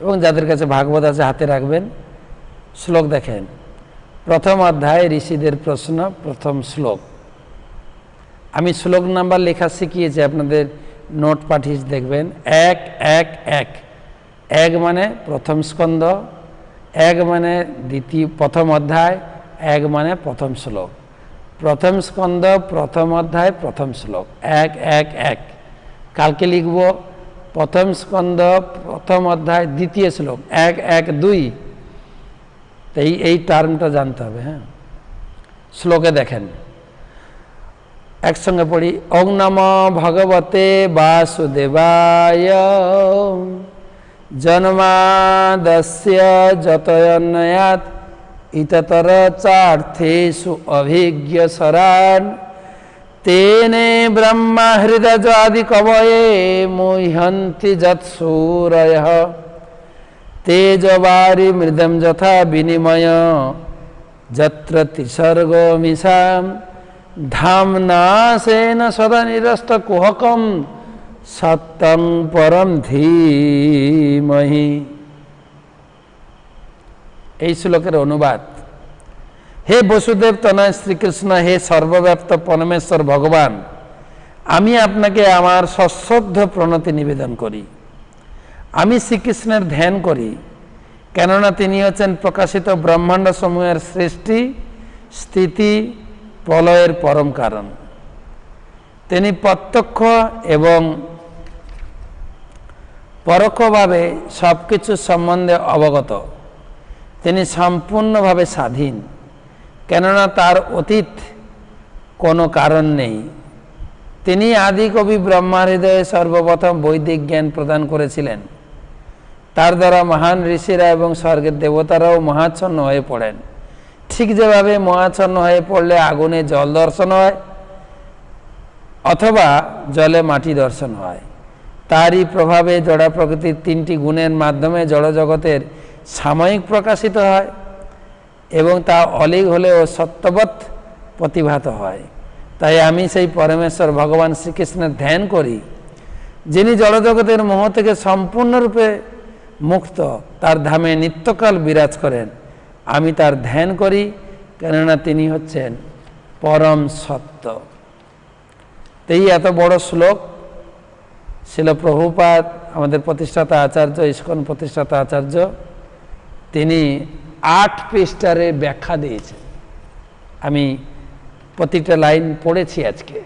Speaker 1: এবং যাদের কাছে ভাগবত আছে হাতে রাখবেন। শ্লোক দেখেন, প্রথম অধ্যায় ঋষিদের প্রশ্ন, প্রথম শ্লোক। আমি শ্লোক নাম্বার লেখা শিখিয়েছি, আপনাদের নোট পাঠিয়ে দেখবেন। 1 1 1 1 মানে প্রথম স্কন্ধ, 1 মানে প্রথম অধ্যায়, 1 মানে প্রথম শ্লোক। প্রথম স্কন্ধ, প্রথম অধ্যায়, প্রথম শ্লোক, 1 1 1। কালকে লিখব প্রথম স্কন্ধ, প্রথম অধ্যায়, দ্বিতীয় শ্লোক, 1 1 2। এই টার্মটা জানতে হবে। হ্যাঁ, শ্লোকে দেখেন, একসঙ্গে পড়ি। ওং নমো ভগবতে বাসুদেবায় জন্মাদস্য যতয়ন্নয়াৎ ইততর চার্থেষু অভিজ্ঞ সরান তেনে ব্রহ্মা হৃদয়াদি কবয়ে মুহ্যন্তি যৎসূরয়ঃ তেজবারি মৃদম যথা বিনিময় যত্র ত্রিসর্গো মিশাম ধামনা সেন সদা নিরস্ত কুহকম সত্যং পরম ধীমহি। এই শ্লোকের অনুবাদ। হে বসুদেব তনয় শ্রীকৃষ্ণ, হে সর্বব্যাপ্ত পরমেশ্বর ভগবান, আমি আপনাকে আমার সশ্রদ্ধ প্রণতি নিবেদন করি। আমি শ্রীকৃষ্ণের ধ্যান করি, কেননা তিনি হচ্ছেন প্রকাশিত ব্রহ্মাণ্ড সমূহের সৃষ্টি, স্থিতি, প্রলয়ের পরম কারণ। তিনি প্রত্যক্ষ এবং পরোক্ষভাবে সব কিছু সম্বন্ধে অবগত। তিনি সম্পূর্ণভাবে স্বাধীন, কেননা তার অতীত কোনো কারণ নেই। তিনি আদি কবি ব্রহ্মার হৃদয়ে সর্বপ্রথম বৈদিক জ্ঞান প্রদান করেছিলেন। তার দ্বারা মহান ঋষিরা এবং স্বর্গের দেবতারাও মহাচ্ছন্ন হয়ে পড়েন। ঠিক যেভাবে মোহাচ্ছন্ন হয়ে পড়লে আগুনে জল দর্শন হয় অথবা জলে মাটি দর্শন হয়, তারই প্রভাবে জড় প্রকৃতির তিনটি গুণের মাধ্যমে জড়জগতের সাময়িক প্রকাশিত হয় এবং তা অলীক হলেও সত্যবৎ প্রতিভাত হয়। তাই আমি সেই পরমেশ্বর ভগবান শ্রীকৃষ্ণের ধ্যান করি, যিনি জড়জগতের মোহ থেকে সম্পূর্ণরূপে মুক্ত, তার ধামে নিত্যকাল বিরাজ করেন। আমি তার ধ্যান করি, কেননা তিনি হচ্ছেন পরম সত্য। এই এত বড় শ্লোক ছিল প্রভুপাদ, আমাদের প্রতিষ্ঠাতা আচার্য, ইস্কন প্রতিষ্ঠাতা আচার্য, তিনি 8 পৃষ্ঠারে ব্যাখ্যা দিয়েছেন। আমি প্রতিটা লাইন পড়েছি, আজকে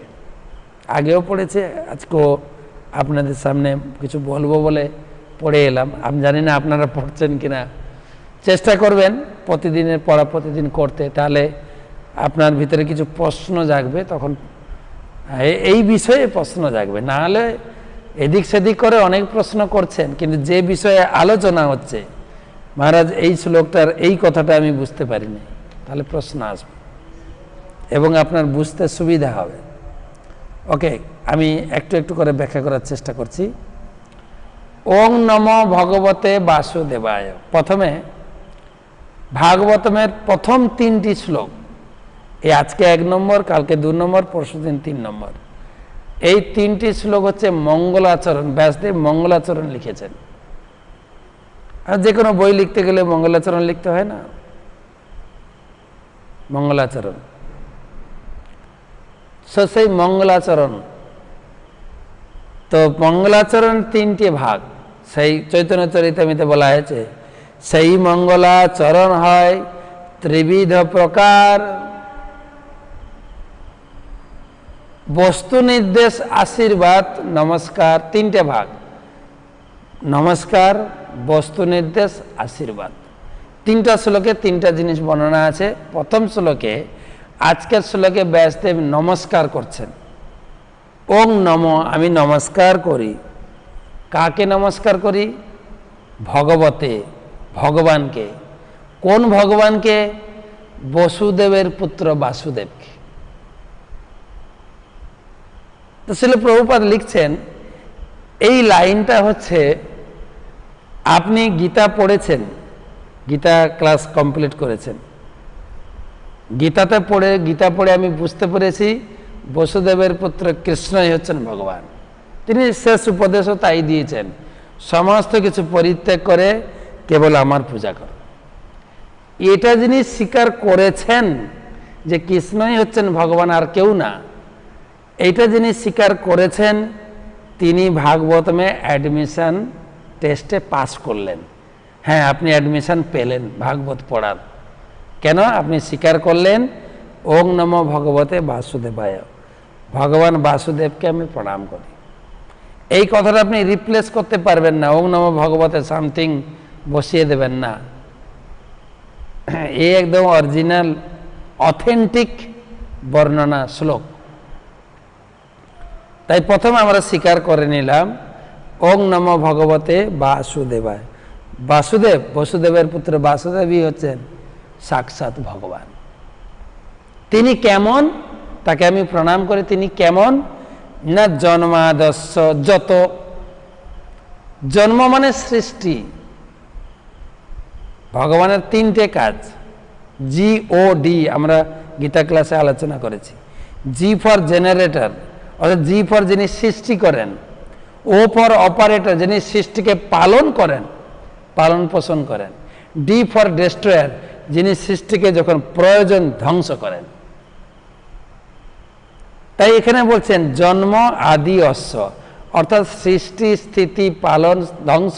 Speaker 1: আগেও পড়েছে, আজকেও আপনাদের সামনে কিছু বলবো বলে পড়ে এলাম। আমি জানি না আপনারা পড়ছেন কিনা, চেষ্টা করবেন প্রতিদিনের পড়া প্রতিদিন করতে, তাহলে আপনার ভিতরে কিছু প্রশ্ন জাগবে, তখন এই বিষয়ে প্রশ্ন জাগবে। না হলে এদিক সেদিক করে অনেক প্রশ্ন করছেন, কিন্তু যে বিষয়ে আলোচনা হচ্ছে, মহারাজ এই শ্লোকটার এই কথাটা আমি বুঝতে পারিনি, তাহলে প্রশ্ন আসবে এবং আপনার বুঝতে সুবিধা হবে। ওকে, আমি একটু একটু করে ব্যাখ্যা করার চেষ্টা করছি। ওং নমো ভগবতে বাসুদেবায়। প্রথমে ভাগবতমের প্রথম 3টি শ্লোক, এই আজকে 1 নম্বর, কালকে 2 নম্বর, পরশুদিন 3 নম্বর, এই 3টি শ্লোক হচ্ছে মঙ্গলাচরণ। ব্যাসদেব মঙ্গলাচরণ লিখেছেন। আর যে কোনো বই লিখতে গেলে মঙ্গলাচরণ লিখতে হয় না, মঙ্গলাচরণ। সেই মঙ্গলাচরণ, তো মঙ্গলাচরণ 3টি ভাগ, সেই চৈতন্য চরিতামৃতে বলা হয়েছে, সেই মঙ্গলাচরণ হয় ত্রিবিধ প্রকার, বস্তু নির্দেশ, আশীর্বাদ, নমস্কার। 3টে ভাগ, নমস্কার, বস্তু নির্দেশ, আশীর্বাদ। 3টা শ্লোকে 3টা জিনিস বর্ণনা আছে। প্রথম শ্লোকে, আজকের শ্লোকে ব্যাসদেব নমস্কার করছেন। ওং নম, আমি নমস্কার করি। কাকে নমস্কার করি? ভগবতে, ভগবানকে। কোন ভগবানকে? বসুদেবের পুত্র বাসুদেবকে। তো শ্রীল প্রভুপাদ লিখছেন, এই লাইনটা হচ্ছে, আপনি গীতা পড়েছেন, গীতা ক্লাস কমপ্লিট করেছেন, গীতা পড়ে আমি বুঝতে পেরেছি বসুদেবের পুত্র কৃষ্ণই হচ্ছেন ভগবান। তিনি শেষ উপদেশও তাই দিয়েছেন, সমস্ত কিছু পরিত্যাগ করে কেবল আমার পূজা করো। এটা যিনি স্বীকার করেছেন যে কৃষ্ণই হচ্ছেন ভগবান আর কেউ না, এইটা যিনি স্বীকার করেছেন, তিনি ভাগবতমে অ্যাডমিশন টেস্টে পাস করলেন। হ্যাঁ, আপনি অ্যাডমিশন পেলেন ভাগবত পড়ার। কেন? আপনি স্বীকার করলেন ওং নমো ভগবতে বাসুদেবায়, ভগবান বাসুদেবকে আমি প্রণাম করি। এই কথাটা আপনি রিপ্লেস করতে পারবেন না, ওং নমো ভগবতে সামথিং বসিয়ে দেবেন না। এই একদম অরিজিনাল অথেন্টিক বর্ণনা শ্লোক। তাই প্রথমে আমরা স্বীকার করে নিলাম ওং নমো ভগবতে বাসুদেবায়। বাসুদেব, বসুদেবের পুত্র বাসুদেবই হচ্ছেন সাক্ষাৎ ভগবান। তিনি কেমন? তাকে আমি প্রণাম করি। তিনি কেমন? না জন্মাদস্য, যত। জন্ম মানে সৃষ্টি। ভগবানের 3টে কাজ, GOD, আমরা গীতা ক্লাসে আলোচনা করেছি। জি ফর জেনারেটর, অর্থাৎ জি ফর যিনি সৃষ্টি করেন, ও ফর অপারেটর, যিনি সৃষ্টিকে পালন করেন, পালন পোষণ করেন, ডি ফর ডেস্ট্রয়ার, যিনি সৃষ্টিকে যখন প্রয়োজন ধ্বংস করেন। তাই এখানে বলছেন জন্ম আদি অশ্ব, অর্থাৎ সৃষ্টি স্থিতি পালন ধ্বংস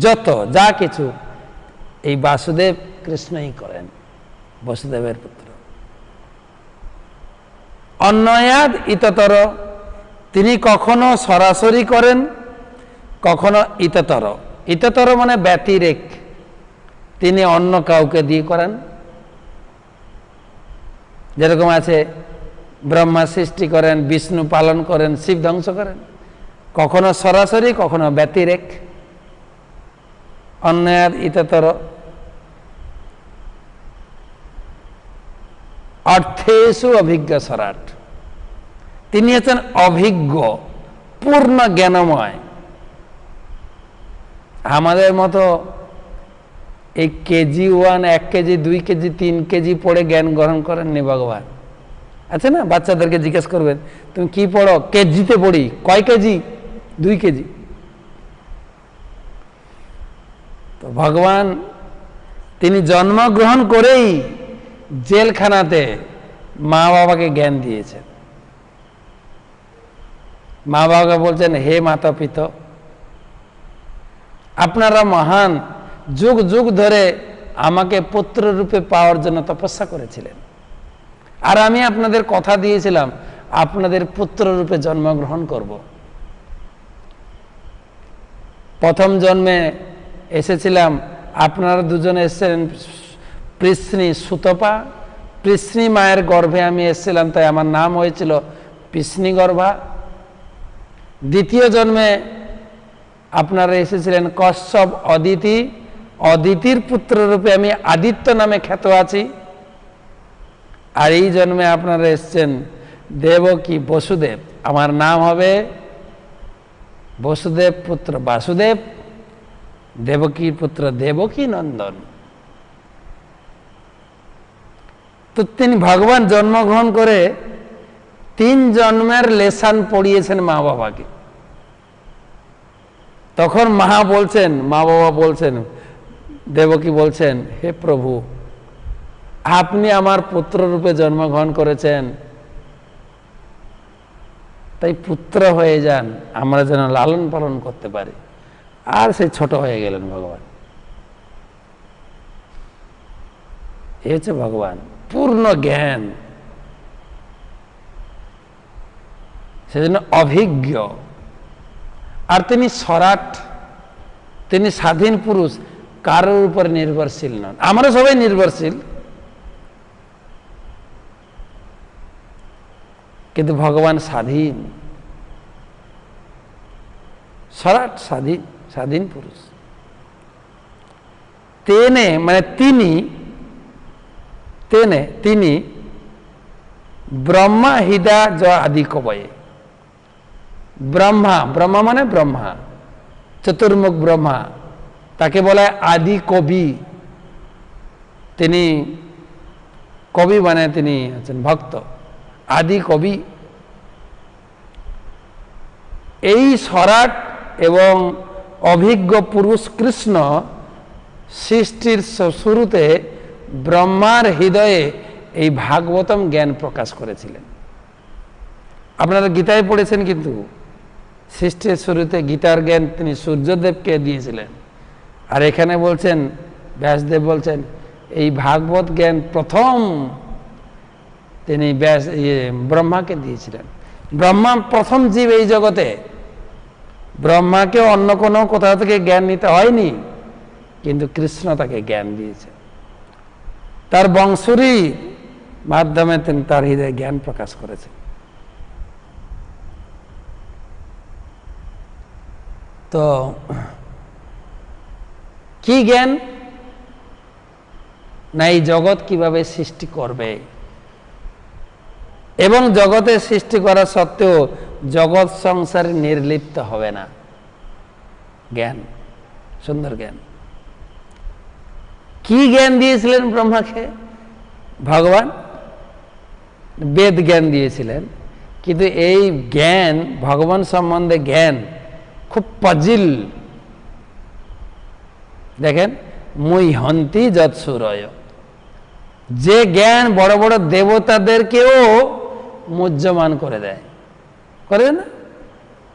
Speaker 1: যত যা কিছু এই বাসুদেব কৃষ্ণই করেন, বসুদেবের পুত্র। অন্যয়াদ ইততর, তিনি কখনো সরাসরি করেন, কখনো ইততর। ইততর মানে ব্যতিরেক, তিনি অন্য কাউকে দিয়ে করেন। যেরকম আছে ব্রহ্মা সৃষ্টি করেন, বিষ্ণু পালন করেন, শিব ধ্বংস করেন। কখনো সরাসরি, কখনো ব্যতিরেক। অন্যয়াদ ইততর। অর্থেষু অভিজ্ঞ সরাট। তিনি হচ্ছেন অভিজ্ঞ, পূর্ণ জ্ঞানময়। আমাদের মতো এই কেজি 1, 1 কেজি, 2 কেজি, 3 কেজি পড়ে জ্ঞান গ্রহণ করেননি ভগবান। আছে না, বাচ্চাদেরকে জিজ্ঞেস করবেন তুমি কি পড়ো, কেজিতে পড়ি। কয় কেজি? 2 কেজি। তো ভগবান তিনি জন্মগ্রহণ করেই জেলখানাতে মা বাবাকে জ্ঞান দিয়েছেন। মা বাবাকে বলছেন, হে মাতা পিতা, আপনারা মহান, যুগ যুগ ধরে আমাকে পুত্র রূপে পাওয়ার জন্য তপস্যা করেছিলেন, আর আমি আপনাদের কথা দিয়েছিলাম আপনাদের পুত্র রূপে জন্মগ্রহণ করব। প্রথম জন্মে এসেছিলাম, আপনারা দুজনে এসেছিলেন পৃষ্ণী সুতপা, পৃষ্ণী মায়ের গর্ভে আমি এসেছিলাম, তাই আমার নাম হয়েছিল পৃষ্ণী গর্ভা। দ্বিতীয় জন্মে আপনারা এসেছিলেন কশ্যপ অদিতি, অদিতির পুত্র রূপে আমি আদিত্য নামে খ্যাত আছি। আর এই জন্মে আপনারা এসেছেন দেবকী বসুদেব, আমার নাম হবে বসুদেব পুত্র বাসুদেব, দেবকীর পুত্র দেবকী নন্দন। তো তিনি ভগবান জন্মগ্রহণ করে 3 জন্মের লেসন পড়িয়েছেন মা বাবাকে। তখন মা বাবা বলছেন, দেবকী বলছেন, হে প্রভু, আপনি আমার পুত্র রূপে জন্মগ্রহণ করেছেন, তাই পুত্র হয়ে যান, আমরা যেন লালন পালন করতে পারি। আর সেই ছোট হয়ে গেলেন ভগবান। এই হচ্ছে ভগবান, পূর্ণ জ্ঞান, সেজন্য অভিজ্ঞ। আর তিনি সরাট, তিনি স্বাধীন পুরুষ, কারোর উপর নির্ভরশীল নন। আমরা সবাই নির্ভরশীল, কিন্তু ভগবান স্বাধীন, সরাট, স্বাধীন, স্বাধীন পুরুষ। তেনে মানে তিনি ব্রহ্মা হৃদা জ আদি কবয়ে। ব্রহ্মা মানে ব্রহ্মা, চতুর্মুখ ব্রহ্মা, তাকে বলা হয় আদি কবি। তিনি কবি মানে তিনি হচ্ছেন ভক্ত, আদি কবি। এই সরাট এবং অভিজ্ঞ পুরুষ কৃষ্ণ সৃষ্টির শুরুতে ব্রহ্মার হৃদয়ে এই ভাগবতম জ্ঞান প্রকাশ করেছিলেন। আপনারা গীতায় পড়েছেন, কিন্তু সৃষ্টির শুরুতে গীতার জ্ঞান তিনি সূর্যদেবকে দিয়েছিলেন। আর এখানে বলছেন, ব্যাসদেব বলছেন, এই ভাগবত জ্ঞান প্রথম তিনি ব্রহ্মাকে দিয়েছিলেন। ব্রহ্মা প্রথম জীব এই জগতে, ব্রহ্মাকে অন্য কোনো কোথাও থেকে জ্ঞান নিতে হয়নি, কিন্তু কৃষ্ণ তাকে জ্ঞান দিয়েছে। তার বংশরী মাধ্যমে তিনি তার হৃদয়ে জ্ঞান প্রকাশ করেছেন। তো কি জ্ঞান? না এই জগৎ কিভাবে সৃষ্টি করবে, এবং জগতের সৃষ্টি করা সত্ত্বেও জগৎ সংসারে নির্লিপ্ত হবে না। জ্ঞান, সুন্দর জ্ঞান। কি জ্ঞান দিয়েছিলেন ব্রহ্মাকে? ভগবান বেদ জ্ঞান দিয়েছিলেন, কিন্তু এই জ্ঞান, ভগবান সম্বন্ধে জ্ঞান খুব পাজিল। দেখেন, মুই হন্তি যৎসুরয়, যে জ্ঞান বড় বড় দেবতাদেরকেও মুহ্যমান করে দেয়, করে না?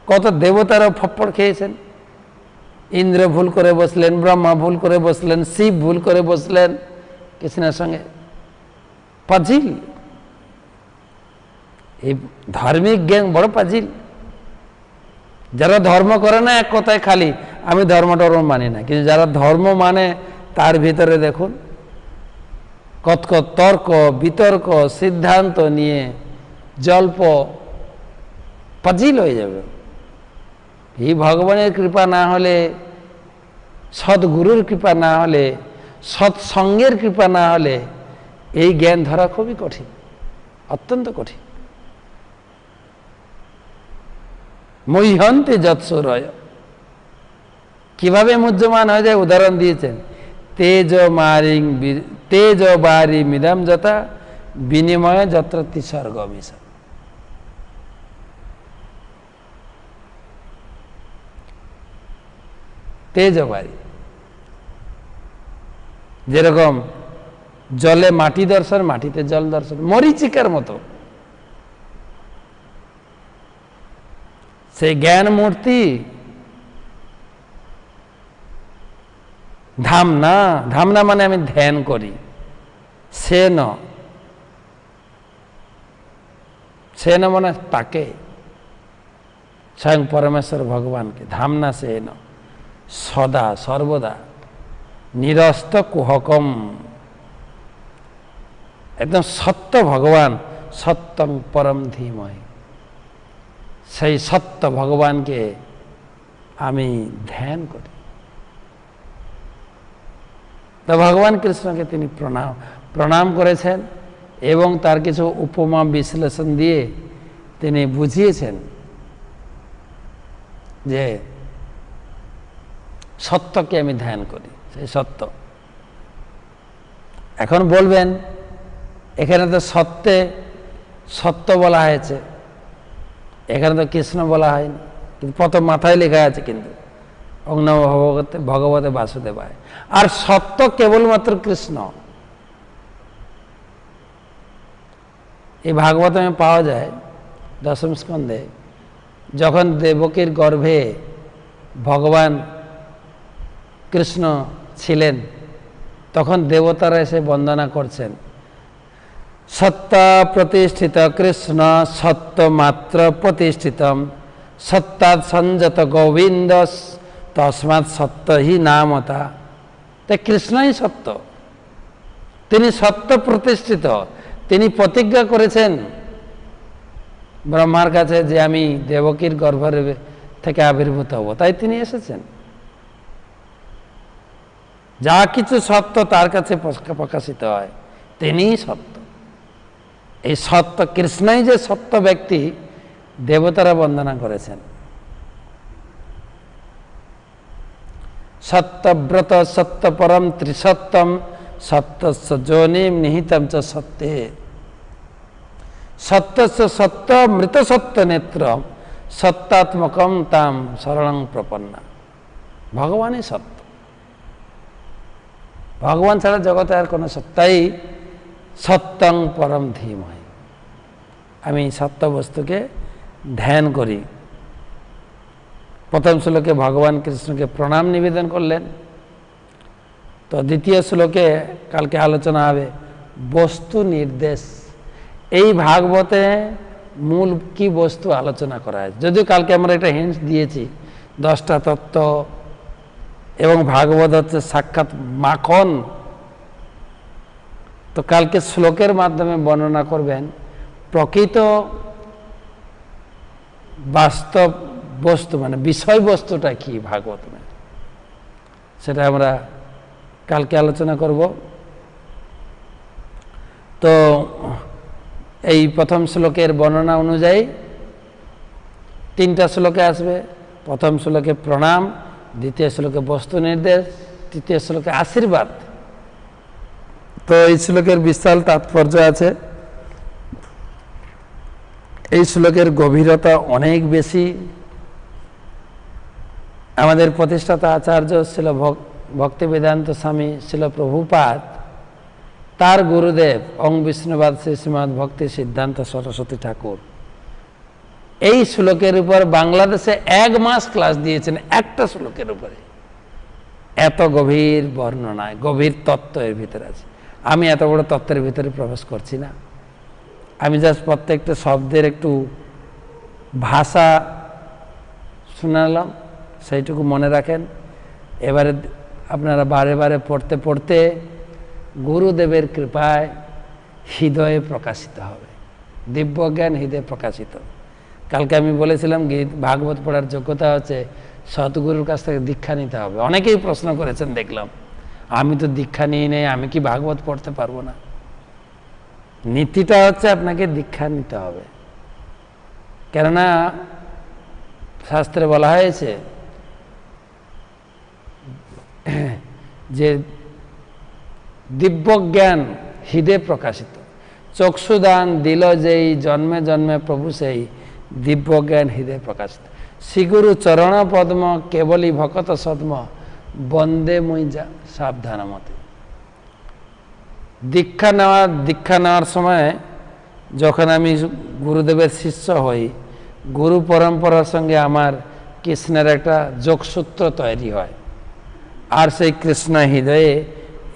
Speaker 1: কত দেবতারাও ফপ্পড় খেয়েছেন। ইন্দ্র ভুল করে বসলেন, ব্রহ্মা ভুল করে বসলেন, শিব ভুল করে বসলেন কৃষ্ণের সঙ্গে। পাজিল, এই ধার্মিক জ্ঞান বড় পাজিল। যারা ধর্ম করে না, এক কথায় খালি আমি ধর্মটা মানি না, কিন্তু যারা ধর্ম মানে তার ভিতরে দেখুন কত কত তর্ক বিতর্ক সিদ্ধান্ত নিয়ে জল্প, পাজিল হয়ে যাবে। এই ভগবানের কৃপা না হলে, সদ্গুরুর কৃপা না হলে, সৎসঙ্গের কৃপা না হলে এই জ্ঞান ধরা খুবই কঠিন। অত্যন্ত কঠিন। মহ্যন্তে যৎসূরয়, কিভাবে মুহ্যমান হয়ে যায় উদাহরণ দিয়েছেন। তেজ বারি মিদম যথা বিনিময় যত্র তিসর্গ মিশা। তেজ বারি, যেরকম জলে মাটি দর্শন, মাটিতে জল দর্শন, মরীচিকার মতো। সেই জ্ঞান মূর্তি ধামনা, ধামনা মানে আমি ধ্যান করি, সেন, সেন মানে তাকে, স্বয়ং পরমেশ্বর ভগবানকে। ধামনা সেন সদা সর্বদা নিরস্ত কুহকম, একদম সত্য ভগবান, সত্যং পরম ধীময়, সেই সত্য ভগবানকে আমি ধ্যান করি। তো ভগবান কৃষ্ণকে তিনি প্রণাম করেছেন এবং তার কিছু উপমা বিশ্লেষণ দিয়ে তিনি বুঝিয়েছেন যে সত্যকে আমি ধ্যান করি, সেই সত্য। এখন বলবেন এখানে তো সত্য বলা হয়েছে, এখানে তো কৃষ্ণ বলা হয়নি, কিন্তু প্রথম মাথায় লেখা আছে কিন্তু ওং নমো ভগবতে বাসুদেবায়। আর সত্য কেবলমাত্র কৃষ্ণ। এই ভাগবতমে পাওয়া যায় দশম স্কন্ধে, যখন দেবকীর গর্ভে ভগবান কৃষ্ণ ছিলেন, তখন দেবতারা এসে বন্দনা করছেন, সত্য প্রতিষ্ঠিত কৃষ্ণ সত্য মাত্র প্রতিষ্ঠিতম, সত্যাৎ সঞ্জত গোবিন্দ তস্মাৎ সত্য হি নামতা। তাই কৃষ্ণই সত্য, তিনি সত্য প্রতিষ্ঠিত। তিনি প্রতিজ্ঞা করেছেন ব্রহ্মার কাছে যে আমি দেবকীর গর্ভ থেকে আবির্ভূত হব, তাই তিনি এসেছেন। যা কিছু সত্য তার কাছে প্রকাশিত হয়, তিনিই সত্য। এই সত্য কৃষ্ণই যে সত্য ব্যক্তি, দেবতারা বন্দনা করেছেন। সত্যব্রত সত্য পরম ত্রিসত্যম সত্যস্য যোনিম নিহিতম চ সত্যে, সত্যস্য সত্য মৃত সত্য নেত্র সত্যাত্মকম তাম শরণং প্রপন্না। ভগবানই সত্য, ভগবান ছাড়া জগতে আর কোনো সত্তাই সত্যং পরম ধীময়। আমি সত্য বস্তুকে ধ্যান করি। প্রথম শ্লোকে ভগবান কৃষ্ণকে প্রণাম নিবেদন করলেন। তো দ্বিতীয় শ্লোকে কালকে আলোচনা হবে বস্তু নির্দেশ। এই ভাগবতে মূল কি বস্তু আলোচনা করা হয়, যদিও কালকে আমরা একটা হিন্টস দিয়েছি 10টা তত্ত্ব, এবং ভাগবত হচ্ছে সাক্ষাৎ মাখন। তো কালকে শ্লোকের মাধ্যমে বর্ণনা করবেন প্রকৃত বাস্তব বস্তু, মানে বিষয়বস্তুটা কি ভাগবত, সেটা আমরা কালকে আলোচনা করব। তো এই প্রথম শ্লোকের বর্ণনা অনুযায়ী 3টা শ্লোকে আসবে। প্রথম শ্লোকে প্রণাম, দ্বিতীয় শ্লোকে বস্তু নির্দেশ, তৃতীয় শ্লোকে আশীর্বাদ। তো এই শ্লোকের বিশাল তাৎপর্য আছে। এই শ্লোকের গভীরতা অনেক বেশি। আমাদের প্রতিষ্ঠাতা আচার্য ছিল ভক্তিবেদান্ত স্বামী ছিল প্রভুপাদ, তার গুরুদেব ওং বিষ্ণুবাদ শ্রী শ্রীমৎ ভক্তি সিদ্ধান্ত সরস্বতী ঠাকুর এই শ্লোকের উপর বাংলাদেশে 1 মাস ক্লাস দিয়েছেন, একটা শ্লোকের উপরে। এত গভীর বর্ণনায় গভীর তত্ত্ব এর ভিতরে আছে। আমি এত বড় তত্ত্বের ভিতরে প্রবেশ করছি না, আমি জাস্ট প্রত্যেকটা শব্দের একটু ভাষা শোনালাম, সেইটুকু মনে রাখেন। এবারে আপনারা বারে বারে পড়তে পড়তে গুরুদেবের কৃপায় হৃদয়ে প্রকাশিত হবে, দিব্যজ্ঞান হৃদয়ে প্রকাশিত। কালকে আমি বলেছিলাম ভাগবত পড়ার যোগ্যতা হচ্ছে সদ্গুরুর কাছ থেকে দীক্ষা নিতে হবে। অনেকেই প্রশ্ন করেছেন দেখলাম, আমি তো দীক্ষা নিয়ে নেই, আমি কি ভাগবত পড়তে পারবো না? নীতিটা হচ্ছে আপনাকে দীক্ষা নিতে হবে। কেননা শাস্ত্রে বলা হয়েছে যে দিব্য জ্ঞান হৃদয়ে প্রকাশিত, চক্ষুদান দিল যেই জন্মে জন্মে প্রভু সেই দিব্য জ্ঞান হৃদয়ে প্রকাশিত। শ্রীগুরু চরণ পদ্ম কেবলী ভকত সদ্ম বন্দে মুই যা সাবধান মতে। দীক্ষা নেওয়ার সময় যখন আমি গুরুদেবের শিষ্য হই, গুরু পরম্পরার সঙ্গে আমার কৃষ্ণের একটা যোগসূত্র তৈরি হয়, আর সেই কৃষ্ণ হৃদয়ে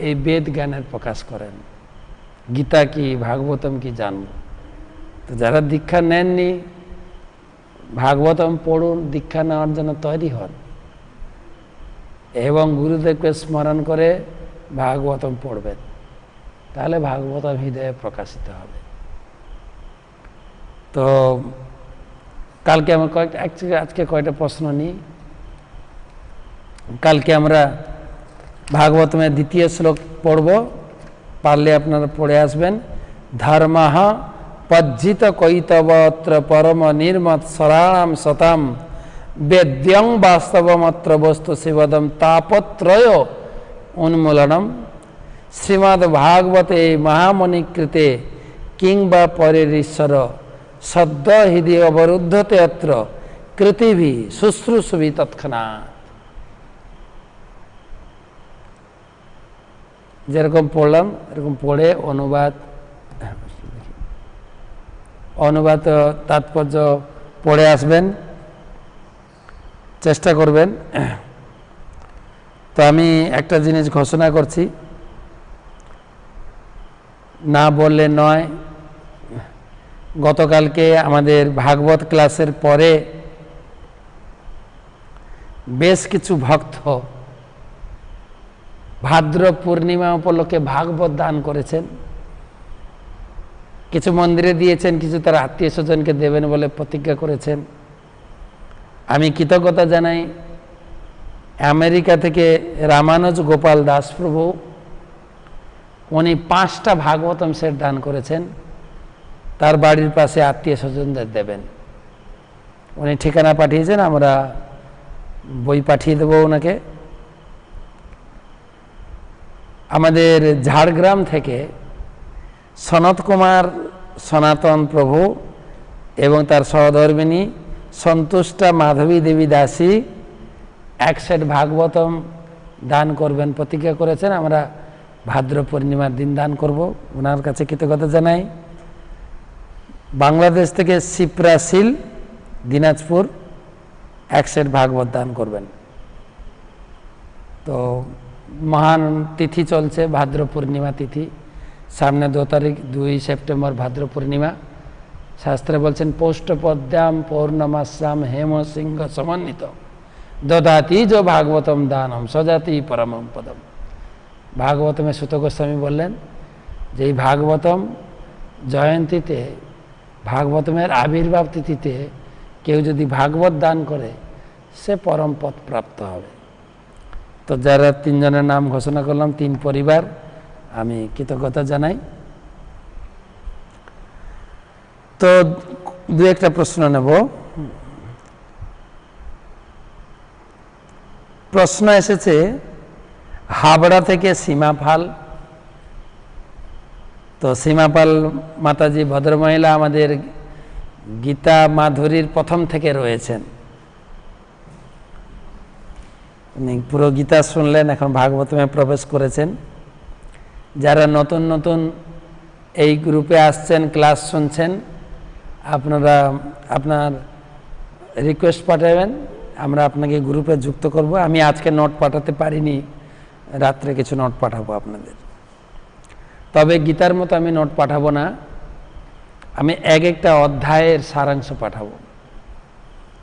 Speaker 1: এই বেদ জ্ঞানের প্রকাশ করেন। গীতা কি ভাগবতম কি জানব। তো যারা দীক্ষা নেননি, ভাগবতম পড়ুন, দীক্ষা নেওয়ার জন্য তৈরি হন এবং গুরুদেবকে স্মরণ করে ভাগবতম পড়বেন, তাহলে ভাগবতম হৃদয়ে প্রকাশিত হবে। তো কালকে আমরা আজকে কয়েকটা প্রশ্ন নিই। কালকে আমরা ভাগবতমের দ্বিতীয় শ্লোক পড়ব, পারলে আপনারা পড়ে আসবেন। ধর্মঃ পজ্জিত কৈতবত্র পরম নির্মত সরাণাম সতাম বেদ্যং বাস্তবমত্র বস্তু শিবদম তাপত্রয় উন্মূলনম শ্রীমদ্ ভাগবতে মহামণিকৃতে কিংবা পরেরীশ্বর সদ্য হৃদয় অবরুদ্ধতে অত্র কৃতিভি শুশ্রূষবি তৎক্ষণাৎ। যেরকম পড়লাম এরকম পড়ে অনুবাদ তাৎপর্য পড়ে আসবেন, চেষ্টা করবেন। তো আমি একটা জিনিস ঘোষণা করছি, না বললে নয়। গতকালকে আমাদের ভাগবত ক্লাসের পরে বেশ কিছু ভক্ত ভাদ্র পূর্ণিমা উপলক্ষে ভাগবত দান করেছেন। কিছু মন্দিরে দিয়েছেন, কিছু তার আত্মীয় স্বজনকে দেবেন বলে প্রতিজ্ঞা করেছেন। আমি কৃতজ্ঞতা জানাই। আমেরিকা থেকে রামানুজ গোপাল দাস প্রভু, উনি 5টা ভাগবতম সেট দান করেছেন, তার বাড়ির পাশে আত্মীয় স্বজনদের দেবেন। উনি ঠিকানা পাঠিয়েছেন, আমরা বই পাঠিয়ে দেবো ওনাকে। আমাদের ঝাড়গ্রাম থেকে সনত কুমার সনাতন প্রভু এবং তার সহধর্মিনী সন্তুষ্টা মাধবী দেবী দাসী 1 সেট ভাগবতম দান করবেন প্রতিজ্ঞা করেছেন। আমরা ভাদ্র পূর্ণিমার দিন দান করব, ওনার কাছে কৃতজ্ঞতা জানাই। বাংলাদেশ থেকে শিপ্রাশিল দিনাজপুর 1 সেট ভাগবত দান করবেন। তো মহান তিথি চলছে, ভাদ্র পূর্ণিমা তিথি, সামনে 2 তারিখ 2 সেপ্টেম্বর ভাদ্র পূর্ণিমা। শাস্ত্রে বলছেন পৌষ্ঠপদ্যাম পৌর্ণমাস্যাম হেম সিংহ সমন্বিত দদাতি যো ভাগবতম দানম সজাতি পরমম পদম। ভাগবতমে সুত গোস্বামী বললেন যে এই ভাগবতম জয়ন্তীতে, ভাগবতমের আবির্ভাব তিথিতে কেউ যদি ভাগবত দান করে সে পরম পদ প্রাপ্ত হবে। তো যারা 3 জনের নাম ঘোষণা করলাম, 3 পরিবার, আমি কৃতজ্ঞতা জানাই। তো 2-1টা প্রশ্ন নেব। প্রশ্ন এসেছে হাবড়া থেকে সীমা পাল। তো সীমা পাল মাতাজি ভদ্রমহিলা আমাদের গীতা মাধুরীর প্রথম থেকে রয়েছেন। উনি পুরো গীতা শুনলেন, এখন ভাগবতমে প্রবেশ করেছেন। যারা নতুন নতুন এই গ্রুপে আসছেন, ক্লাস শুনছেন, আপনারা আপনার রিকোয়েস্ট পাঠাবেন, আমরা আপনাকে গ্রুপে যুক্ত করব। আমি আজকে নোট পাঠাতে পারিনি, রাত্রে কিছু নোট পাঠাবো আপনাদের। তবে গীতার মতো আমি নোট পাঠাবো না, আমি একটা অধ্যায়ের সারাংশ পাঠাবো,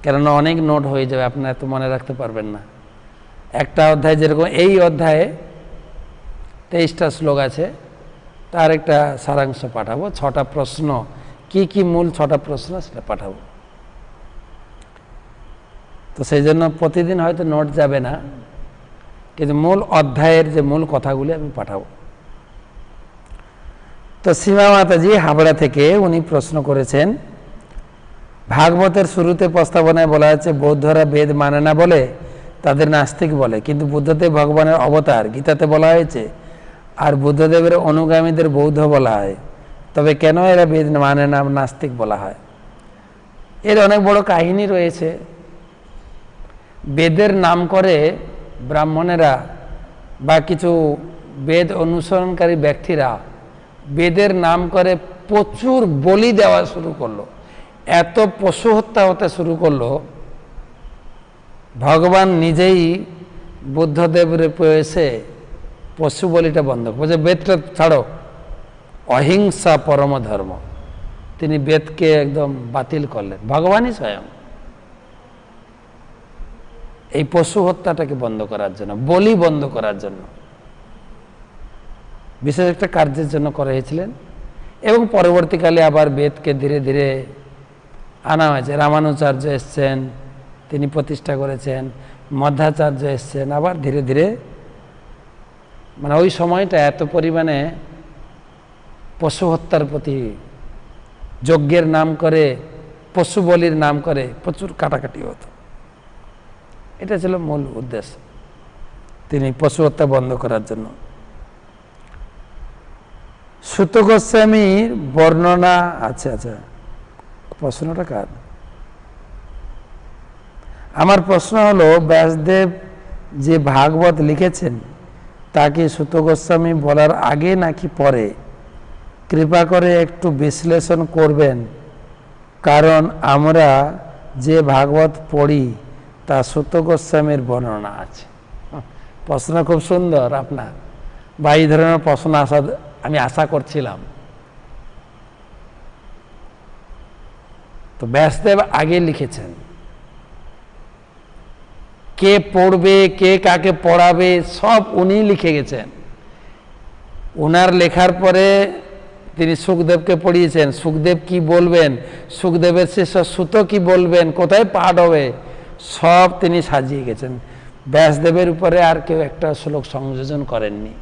Speaker 1: কেননা অনেক নোট হয়ে যাবে, আপনারা এত মনে রাখতে পারবেন না। একটা অধ্যায়, যেরকম এই অধ্যায়ে 23টা শ্লোক আছে, তার একটা সারাংশ পাঠাবো। 6টা প্রশ্ন, কি কি মূল 6টা প্রশ্ন সেটা পাঠাবো। তো সেই জন্য প্রতিদিন হয়তো নোট যাবে না, কিন্তু মূল অধ্যায়ের যে মূল কথাগুলি আমি পাঠাবো। তো সীমা মাতাজি হাবড়া থেকে উনি প্রশ্ন করেছেন, ভাগবতের শুরুতে প্রস্তাবনায় বলা হচ্ছে বৌদ্ধরা বেদ মানে না বলে তাদের নাস্তিক বলে, কিন্তু বুদ্ধদেব ভগবানের অবতার, গীতাতে বলা হয়েছে, আর বুদ্ধদেবের অনুগামীদের বৌদ্ধ বলা হয়, তবে কেন এরা বেদ মানে না, নাস্তিক বলা হয়? এর অনেক বড় কাহিনী রয়েছে। বেদের নাম করে ব্রাহ্মণেরা বা কিছু বেদ অনুসরণকারী ব্যক্তিরা বেদের নাম করে প্রচুর বলি দেওয়া শুরু করলো, এত পশু হত্যা হতে শুরু করলো, ভগবান নিজেই বুদ্ধদেবের এসে পশু বলিটা বন্ধ বলছে, বেদটা ছাড়ো, অহিংসা পরম ধর্ম। তিনি বেদকে একদম বাতিল করলেন, ভগবানই স্বয়ং, এই পশু হত্যাটাকে বন্ধ করার জন্য, বলি বন্ধ করার জন্য, বিশেষ একটা কার্যের জন্য করা হয়েছিলেন। এবং পরবর্তীকালে আবার বেদকে ধীরে ধীরে আনা হয়েছে। রামানুচার্য এসছেন, তিনি প্রতিষ্ঠা করেছেন, মধ্বাচার্য এসছেন, আবার ধীরে ধীরে, মানে ওই সময়টা এত পরিমাণে পশু হত্যার প্রতি, যজ্ঞের নাম করে, পশু বলির নাম করে প্রচুর কাটাকাটি হতো। এটা ছিল মূল উদ্দেশ্য, তিনি পশু হত্যা বন্ধ করার জন্য। সুত গোস্বামীর বর্ণনা, আচ্ছা, প্রশ্নটা কার? আমার প্রশ্ন হলো, ব্যাসদেব যে ভাগবত লিখেছেন তা কি সুত গোস্বামী বলার আগে নাকি পরে? কৃপা করে একটু বিশ্লেষণ করবেন, কারণ আমরা যে ভাগবত পড়ি তা সুত গোস্বামীর বর্ণনা আছে। প্রশ্ন খুব সুন্দর আপনার, বা এই ধরনের প্রশ্ন আমি আশা করছিলাম। তো ব্যাসদেব আগে লিখেছেন, কে পড়বে, কে কাকে পড়াবে, সব উনি লিখে গেছেন। উনার লেখার পরে তিনি সুখদেবকে পড়িয়েছেন, সুখদেব কি বলবেন, সুখদেবের শিষ্য সুত কি বলবেন, কোথায় পাঠ হবে, সব তিনি সাজিয়ে গেছেন। ব্যাসদেবের উপরে আর কেউ একটা শ্লোক সংযোজন করেননি।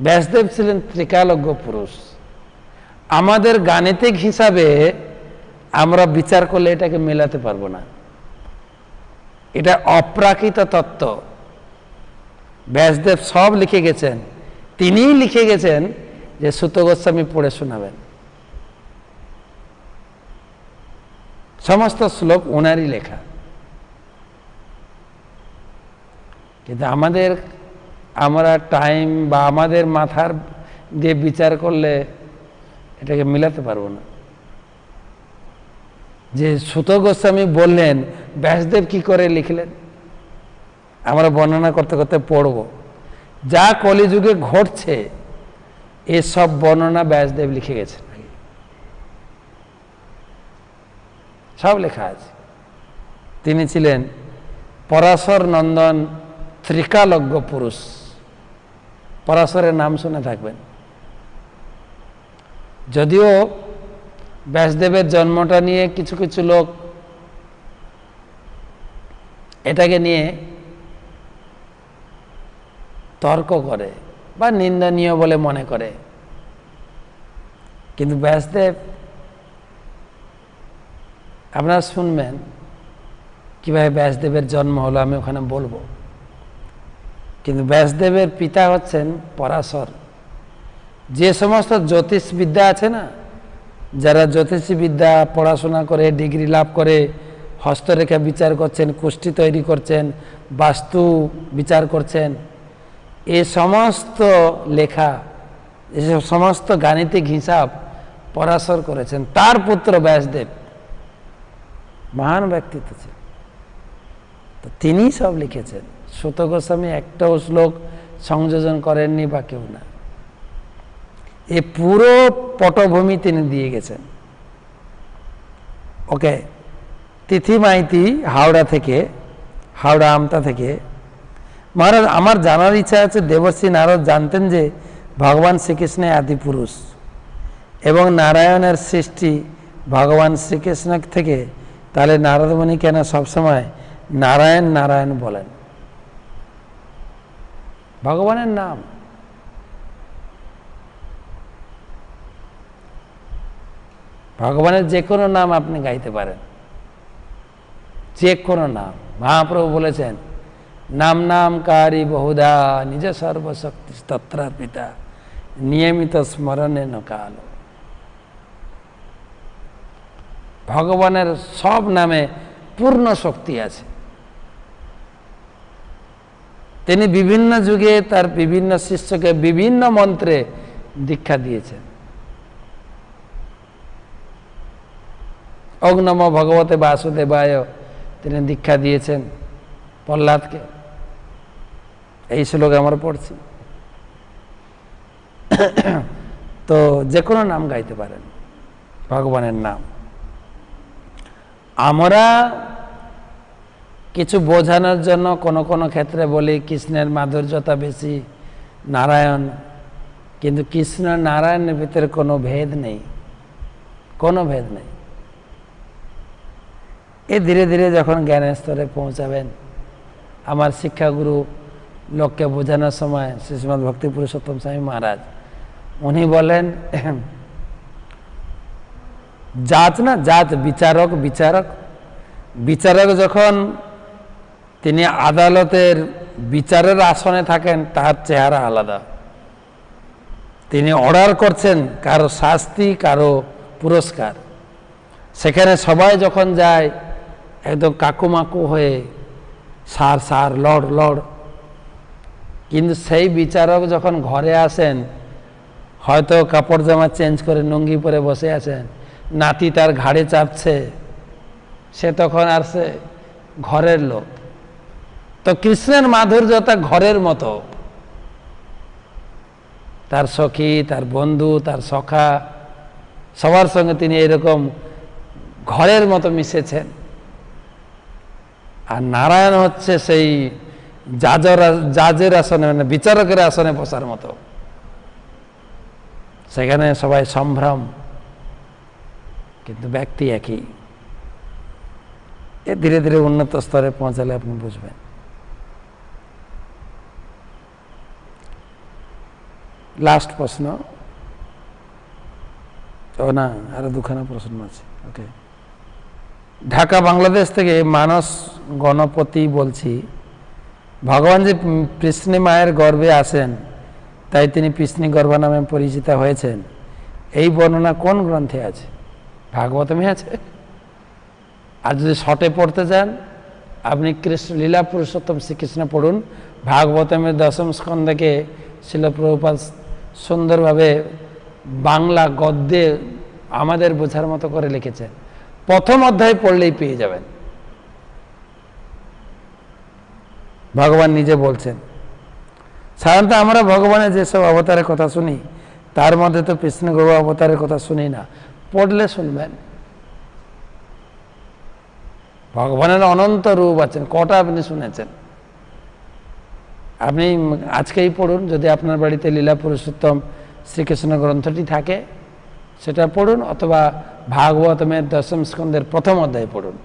Speaker 1: ব্যাসদেব ছিলেন ত্রিকালজ্ঞ পুরুষ। আমাদের গাণিতিক হিসাবে আমরা বিচার করলে এটাকে মেলাতে পারবো না, এটা অপ্রাকৃত তত্ত্ব। ব্যাসদেব সব লিখে গেছেন, তিনিই লিখে গেছেন যে সুত গোস্বামী পড়ে শোনাবেন। সমস্ত শ্লোক ওনারই লেখা। কিন্তু আমরা টাইম বা আমাদের মাথার দিয়ে বিচার করলে এটাকে মিলাতে পারবো না। যে সুত গোস্বামী বললেন, ব্যাসদেব কি করে লিখলেন, আমরা বর্ণনা করতে করতে পড়ব। যা কলিযুগে ঘটছে এসব বর্ণনা ব্যাসদেব লিখে গেছেন, সব লেখা আছে। তিনি ছিলেন পরাশর নন্দন ত্রিকালজ্ঞ পুরুষ। পরাশরের নাম শুনে থাকবেন। যদিও ব্যাসদেবের জন্মটা নিয়ে কিছু কিছু লোক এটাকে নিয়ে তর্ক করে বা নিন্দনীয় বলে মনে করে, কিন্তু ব্যাসদেব, আপনারা শুনবেন কিভাবে ব্যাসদেবের জন্ম হলো, আমি ওখানে বলবো। কিন্তু ব্যাসদেবের পিতা হচ্ছেন পরাশর। যে সমস্ত জ্যোতিষবিদ্যা আছে না, যারা জ্যোতিষী বিদ্যা পড়াশোনা করে, ডিগ্রি লাভ করে, হস্তরেখা বিচার করছেন, কুষ্টি তৈরি করছেন, বাস্তু বিচার করছেন, এ সমস্ত লেখা, এসব সমস্ত গাণিতিক হিসাব পরাশর করেছেন। তার পুত্র ব্যাসদেব মহান ব্যক্তিত্ব ছিল, তো তিনি সব লিখেছেন। সুত গোস্বামী একটাও শ্লোক সংযোজন করেননি বা কেউ না। এ পুরো পটভূমি তিনি দিয়ে গেছেন। ওকে, তিথি মাইতি হাওড়া আমতা থেকে, মহারাজ আমার জানার ইচ্ছা আছে, দেবশ্রী নারদ জানতেন যে ভগবান শ্রীকৃষ্ণের আদি পুরুষ এবং নারায়ণের সৃষ্টি ভগবান শ্রীকৃষ্ণ থেকে, তাহলে নারদমণি কেন সবসময় নারায়ণ নারায়ণ বলেন? ভগবানের নাম, ভগবানের যে কোনো নাম আপনি গাইতে পারেন, যে কোনো নাম। মহাপ্রভু বলেছেন, নাম নামকারী বহুধা নিজ সর্বশক্তি তত্রার্পিতা নিয়মিত স্মরণে নকাল। ভগবানের সব নামে পূর্ণ শক্তি আছে। তিনি বিভিন্ন যুগে তার বিভিন্ন শিষ্যকে বিভিন্ন মন্ত্রে দীক্ষা দিয়েছেন। ওং নমো ভগবতে বাসুদেবায় তিনি দীক্ষা দিয়েছেন প্রহ্লাদকে। এই শ্লোক আমরা পড়ছি। তো যে কোনো নাম গাইতে পারেন, ভগবানের নাম। আমরা কিছু বোঝানোর জন্য কোনো কোনো ক্ষেত্রে বলি কৃষ্ণের মাধুর্যতা বেশি, নারায়ণ, কিন্তু কৃষ্ণ নারায়ণের ভিতরে কোনো ভেদ নেই, কোনো ভেদ নেই। এ ধীরে ধীরে যখন জ্ঞানের স্তরে পৌঁছাবেন, আমার শিক্ষাগুরু লোককে বোঝানোর সময় শ্রীমদ্ ভক্তি পুরুষোত্তম স্বামী মহারাজ উনি বলেন, জাত না জাত, বিচারক বিচারক বিচারক যখন তিনি আদালতের বিচারের আসনে থাকেন, তার চেহারা আলাদা। তিনি অর্ডার করছেন কারো শাস্তি, কারো পুরস্কার। সেখানে সবাই যখন যায় একদম কাকুমাকু হয়ে, সার সার লড় লড়। কিন্তু সেই বিচারক যখন ঘরে আসেন, হয়তো কাপড় জামা চেঞ্জ করে লুঙ্গি পরে বসে আছেন, নাতি তার ঘাড়ে চাপছে, সে তখন আর সে ঘরের লোক। তো কৃষ্ণের মাধুর্যতা ঘরের মতো, তার সখী, তার বন্ধু, তার সখা, সবার সঙ্গে তিনি এরকম ঘরের মতো মিশেছেন। আর নারায়ণ হচ্ছে সেই জাজের আসনে, মানে বিচারকের আসনে বসার মতো। সেখানে সবাই সম্ভ্রম, কিন্তু ব্যক্তি একই। এ ধীরে ধীরে উন্নত স্তরে পৌঁছালে আপনি বুঝবেন। লাস্ট প্রশ্ন, ও না, আরো দুখানা প্রশ্ন আছে। ওকে, ঢাকা বাংলাদেশ থেকে মানস গণপতি বলছি, ভগবান যে কৃষ্ণী মায়ের গর্ভে আসেন, তাই তিনি কৃষ্ণী গর্ভা নামে পরিচিত হয়েছেন, এই বর্ণনা কোন গ্রন্থে আছে? ভাগবতমে আছে। আর যদি শর্টে পড়তে চান, আপনি কৃষ্ণ লীলা পুরুষোত্তম শ্রীকৃষ্ণ পড়ুন। ভাগবতমের 10ম স্কন্ধকে শিল প্রভুপাদ সুন্দরভাবে বাংলা গদ্যে আমাদের বোঝার মতো করে লিখেছেন। প্রথম অধ্যায় পড়লেই পেয়ে যাবেন। ভগবান নিজে বলছেন। সাধারণত আমরা ভগবানের যেসব অবতারের কথা শুনি, তার মধ্যে তো কৃষ্ণ গর্ভ অবতারের কথা শুনি না, পড়লে শুনবেন। ভগবানের অনন্ত রূপ আছেন, কটা আপনি শুনেছেন? আপনি আজকেই পড়ুন, যদি আপনার বাড়িতে লীলা পুরুষোত্তম শ্রীকৃষ্ণ গ্রন্থটি থাকে সেটা পড়ুন, অথবা ভাগবতমের 10ম স্কন্ধের প্রথম অধ্যায় পড়ুন,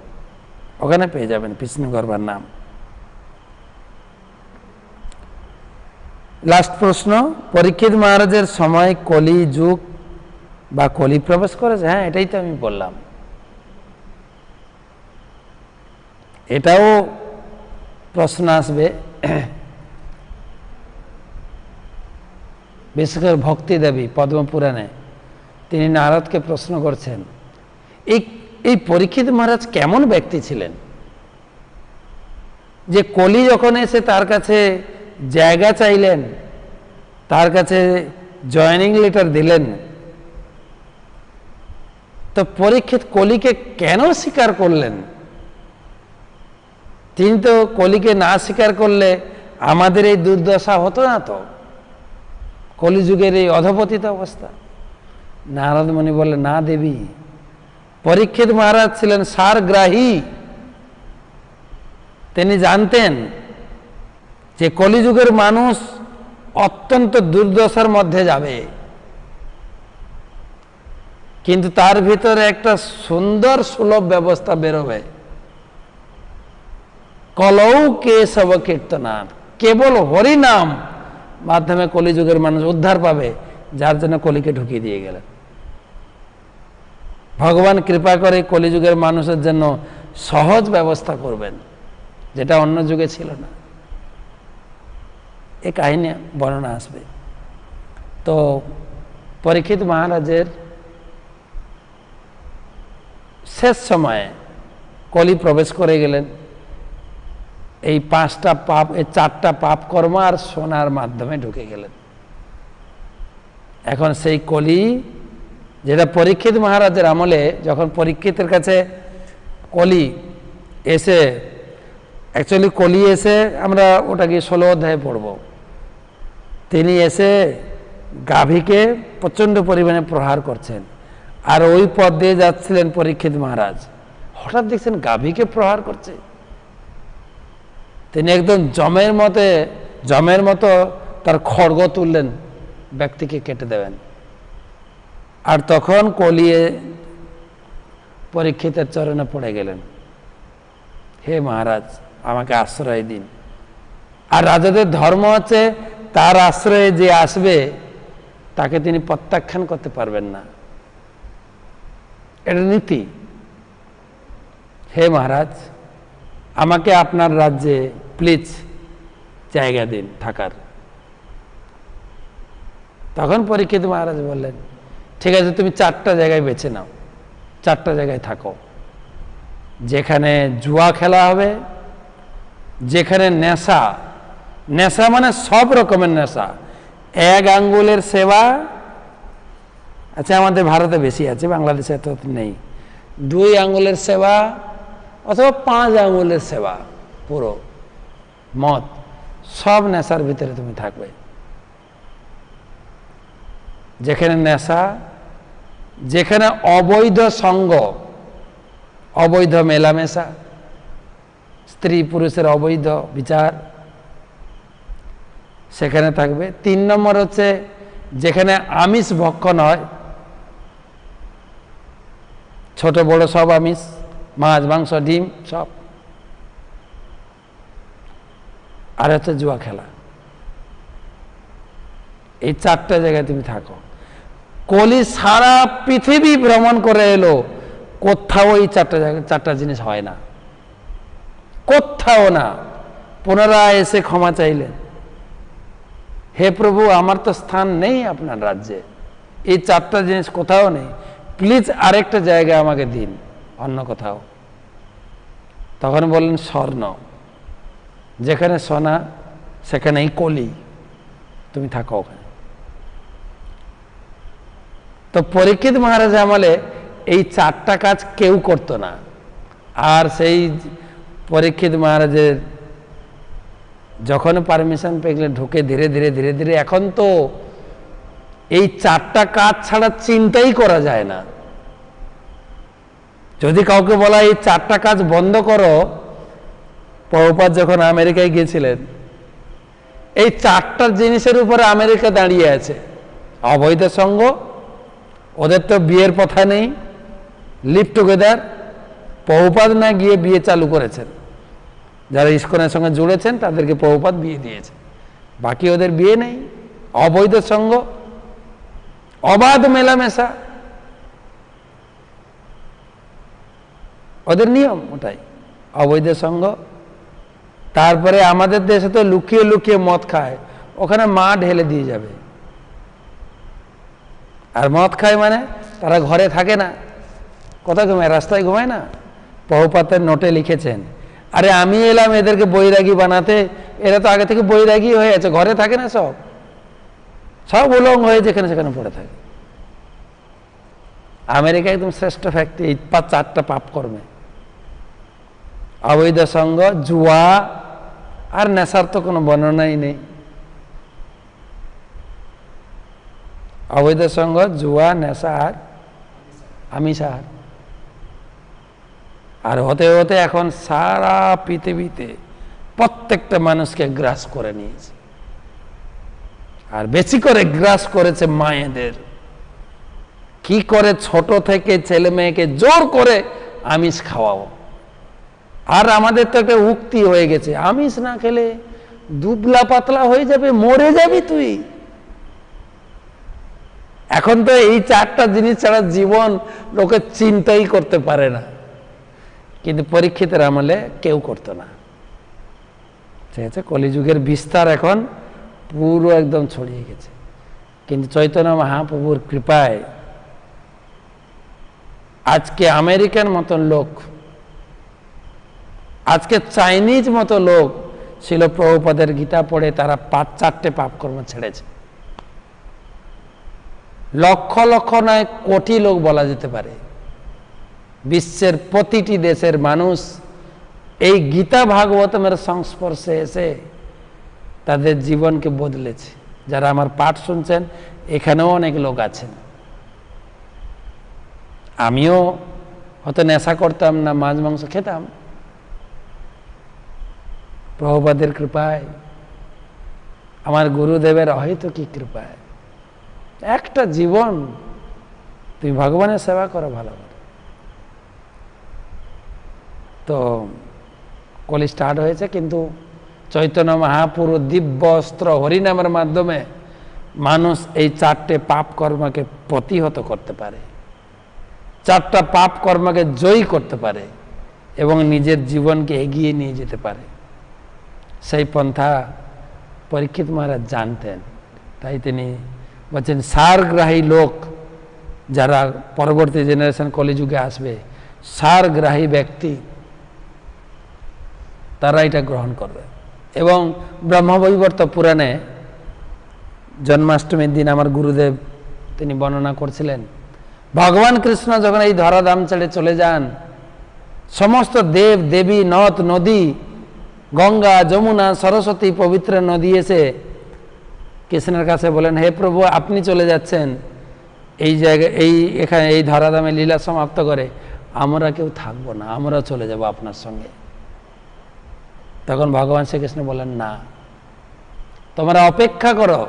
Speaker 1: ওখানে পেয়ে যাবেন কৃষ্ণ গর্ভার নাম। লাস্ট প্রশ্ন, পরীক্ষিত মহারাজের সময় কলি যুগ বা কলি প্রবেশ করেছে? হ্যাঁ, এটাই তো আমি বললাম। এটাও প্রশ্ন আসবে, বিশেষ করে ভক্তি দেবী পদ্মপুরাণে তিনি নারদকে প্রশ্ন করছেন, এই পরীক্ষিত মহারাজ কেমন ব্যক্তি ছিলেন যে কলি যখন এসে তার কাছে জায়গা চাইলেন, তার কাছে জয়েনিং লেটার দিলেন, তো পরীক্ষিত কলিকে কেন স্বীকার করলেন? তিনি তো কলিকে না স্বীকার করলে আমাদের এই দুর্দশা হতো না, তো কলিযুগের এই অধপতিত অবস্থা। নারদ মুনি বললেন, না দেবী, পরীক্ষিত মহারাজ ছিলেন সারগ্রাহী। তিনি জানতেন যে কলিযুগের মানুষ অত্যন্ত দুর্দশার মধ্যে যাবে, কিন্তু তার ভিতরে একটা সুন্দর সুলভ ব্যবস্থা বেরোবে। কলৌ কেশব কীর্তনাথ, কেবল হরিনাম মাধ্যমে কলিযুগের মানুষ উদ্ধার পাবে, যার জন্য কলিকে ঢুকিয়ে দিয়ে গেলেন। ভগবান কৃপা করে কলিযুগের মানুষের জন্য সহজ ব্যবস্থা করবেন, যেটা অন্য যুগে ছিল না। এই কাহিনী বর্ণনা আসবে। তো পরীক্ষিত মহারাজের শেষ সময়ে কলি প্রবেশ করে গেলেন। এই 5টা পাপ, এই 4টা পাপ কর্ম আর সোনার মাধ্যমে ঢুকে গেলেন। এখন সেই কলি, যেটা পরীক্ষিত মহারাজের আমলে, যখন পরীক্ষিতের কাছে কলি এসে, অ্যাকচুয়ালি কলি এসে, আমরা ওটাকে 16 অধ্যায়ে পড়ব, তিনি এসে গাভীকে প্রচণ্ড পরিমাণে প্রহার করছেন। আর ওই পথ দিয়ে যাচ্ছিলেন পরীক্ষিত মহারাজ, হঠাৎ দেখছেন গাভীকে প্রহার করছে। তিনি একদম জমের মতো তার খড়গ তুললেন, ব্যক্তিকে কেটে দেবেন। আর তখন কলিয়ে পরীক্ষিতের চরণে পড়ে গেলেন, হে মহারাজ, আমাকে আশ্রয় দিন। আর রাজাদের ধর্ম হচ্ছে তার আশ্রয়ে যে আসবে তাকে তিনি প্রত্যাখ্যান করতে পারবেন না, এটা নীতি। হে মহারাজ, আমাকে আপনার রাজ্যে প্লিজ জায়গা দিন থাকার। তখন পরীক্ষিত মহারাজ বললেন, ঠিক আছে, তুমি 4টা জায়গায় বেছে নাও, 4টা জায়গায় থাকো, যেখানে জুয়া খেলা হবে, যেখানে নেশা, নেশা মানে সব রকমের নেশা, 1 আঙ্গুলের সেবা, আচ্ছা আমাদের ভারতে বেশি আছে, বাংলাদেশে এত নেই, 2 আঙ্গুলের সেবা অথবা 5 আঙ্গুলের সেবা, পুরো মদ, সব নেশার ভিতরে তুমি থাকবে। যেখানে নেশা, যেখানে অবৈধ সঙ্গ, অবৈধ মেলামেশা, স্ত্রী পুরুষের অবৈধ বিচার, সেখানে থাকবে। 3 নম্বর হচ্ছে যেখানে আমিষ ভক্ষণ হয়, ছোট বড় সব আমিষ, মাছ মাংস ডিম সব। আর হচ্ছে জুয়া খেলা। এই 4টা জায়গায় তুমি থাকো। কলি সারা পৃথিবী ভ্রমণ করে এলো, কোথাও এই 4টা জায়গায় 4টা জিনিস হয় না, কোথাও না। পুনরায় এসে ক্ষমা চাইলেন, হে প্রভু, আমার তো স্থান নেই আপনার রাজ্যে, এই 4টা জিনিস কোথাও নেই, প্লিজ আরেকটা জায়গা আমাকে দিন, অন্য কোথাও। তখন বললেন স্বর্ণ, যেখানে সোনা সেখানেই কলি, তুমি থাকো ওখানে। তো পরীক্ষিত মহারাজ আমলে এই 4টা কাজ কেউ করতো না। আর সেই পরীক্ষিত মহারাজের যখন পারমিশন পেয়ে ঢুকে ধীরে ধীরে ধীরে ধীরে, এখন তো এই 4টা কাজ ছাড়া চিন্তাই করা যায় না। যদি কাউকে বলা এই 4টা কাজ বন্ধ করো, প্রভুপাদ যখন আমেরিকায় গিয়েছিলেন, এই 4টা জিনিসের উপরে আমেরিকা দাঁড়িয়ে আছে। অবৈধ সঙ্গ, ওদের তো বিয়ের প্রথা নেই, লিভ টুগেদার, প্রভুপাদ না গিয়ে বিয়ে চালু করেছেন, যারা ইস্কনের সঙ্গে জুড়েছেন তাদেরকে প্রভুপাদ বিয়ে দিয়েছে, বাকি ওদের বিয়ে নেই। অবৈধ সঙ্গ, অবাধ মেলামেশা, ওদের নিয়ম ওটাই, অবৈধ সঙ্গ। তারপরে আমাদের দেশে তো লুকিয়ে লুকিয়ে মদ খায়, ওখানে মা ঢেলে দিয়ে যাবে। আর মদ খায় মানে তারা ঘরে থাকে না, কোথায় ঘুমায়? রাস্তায় ঘুমায় না। প্রভুপাতের নোটে লিখেছেন, আরে আমি এলাম এদেরকে বৈরাগী বানাতে, এরা তো আগে থেকে বৈরাগী হয়ে আছে, ঘরে থাকে না, সব সব উলঙ্গ হয়ে যেখানে সেখানে পড়ে থাকে। আমেরিকা একদম শ্রেষ্ঠ ফ্যাক্টরি এই 4টা পাপ কর্মে, অবৈধ সঙ্গ, জুয়া আর নেশার তো কোনো বর্ণনাই নেই। অবৈধ সঙ্গ, জুয়া, নেশা আর আমিষাহার। আর হতে হতে এখন সারা পৃথিবীতে প্রত্যেকটা মানুষকে গ্রাস করে নিয়েছে। আর বেশি করে গ্রাস করেছে মায়েদের। কি করে ছোট থেকে ছেলে মেয়েকে জোর করে আমিষ খাওয়াবো। আর আমাদের তো একটা উক্তি হয়ে গেছে, আমিষ না খেলে দুবলা পাতলা হয়ে যাবে, মরে যাবি তুই। এখন তো এই চারটা জিনিস ছাড়া জীবন লোকে চিন্তাই করতে পারে না, কিন্তু পরীক্ষিতের আমলে কেউ করতো না। ঠিক আছে, কলিযুগের বিস্তার এখন পুরো একদম ছড়িয়ে গেছে, কিন্তু চৈতন্য মহাপ্রভুর কৃপায় আজকে আমেরিকান মতো লোক, আজকে চাইনিজ মতো লোক ছিল প্রভুপাদের গীতা পড়ে তারা 4টে পাপ কর্ম ছেড়েছে। লক্ষ লক্ষ নয় কোটি লোক বলা যেতে পারে, বিশ্বের প্রতিটি দেশের মানুষ এই গীতা ভাগবতমের সংস্পর্শে এসে তাদের জীবনকে বদলেছে। যারা আমার পাঠ শুনছেন এখানেও অনেক লোক আছেন। আমিও হয়তো নেশা করতাম না, মাছ মাংস খেতাম, প্রভুপাদের কৃপায়, আমার গুরুদেবের অহেতুকী কৃপায় একটা জীবন তুমি ভগবানের সেবা করো ভালো করে। তো কলি স্টার্ট হয়েছে, কিন্তু চৈতন্য মহাপুরু দিব্য অস্ত্র হরিনামের মাধ্যমে মানুষ এই 4টে পাপ কর্মকে প্রতিহত করতে পারে, 4টা পাপ কর্মকে জয়ী করতে পারে এবং নিজের জীবনকে এগিয়ে নিয়ে যেতে পারে। সেই পন্থা পরীক্ষিত মহারাজ জানতেন, তাই তিনি বলছেন সারগ্রাহী লোক যারা পরবর্তী জেনারেশন কলিযুগে আসবে, সারগ্রাহী ব্যক্তি, তারা এটা গ্রহণ করবে। এবং ব্রহ্মবৈবর্ত পুরাণে জন্মাষ্টমীর দিন আমার গুরুদেব তিনি বর্ণনা করছিলেন, ভগবান কৃষ্ণ যখন এই ধরাধাম ছেড়ে চলে যান, সমস্ত দেব দেবী নদ নদী, গঙ্গা যমুনা সরস্বতী পবিত্র নদী এসে কৃষ্ণের কাছে বলেন, হে প্রভু আপনি চলে যাচ্ছেন এই জায়গায়, এখানে এই ধরাধামে লীলা সমাপ্ত করে, আমরা কেউ থাকবো না, আমরা চলে যাব আপনার সঙ্গে। তখন ভগবান শ্রীকৃষ্ণ বলেন, না, তোমরা অপেক্ষা করো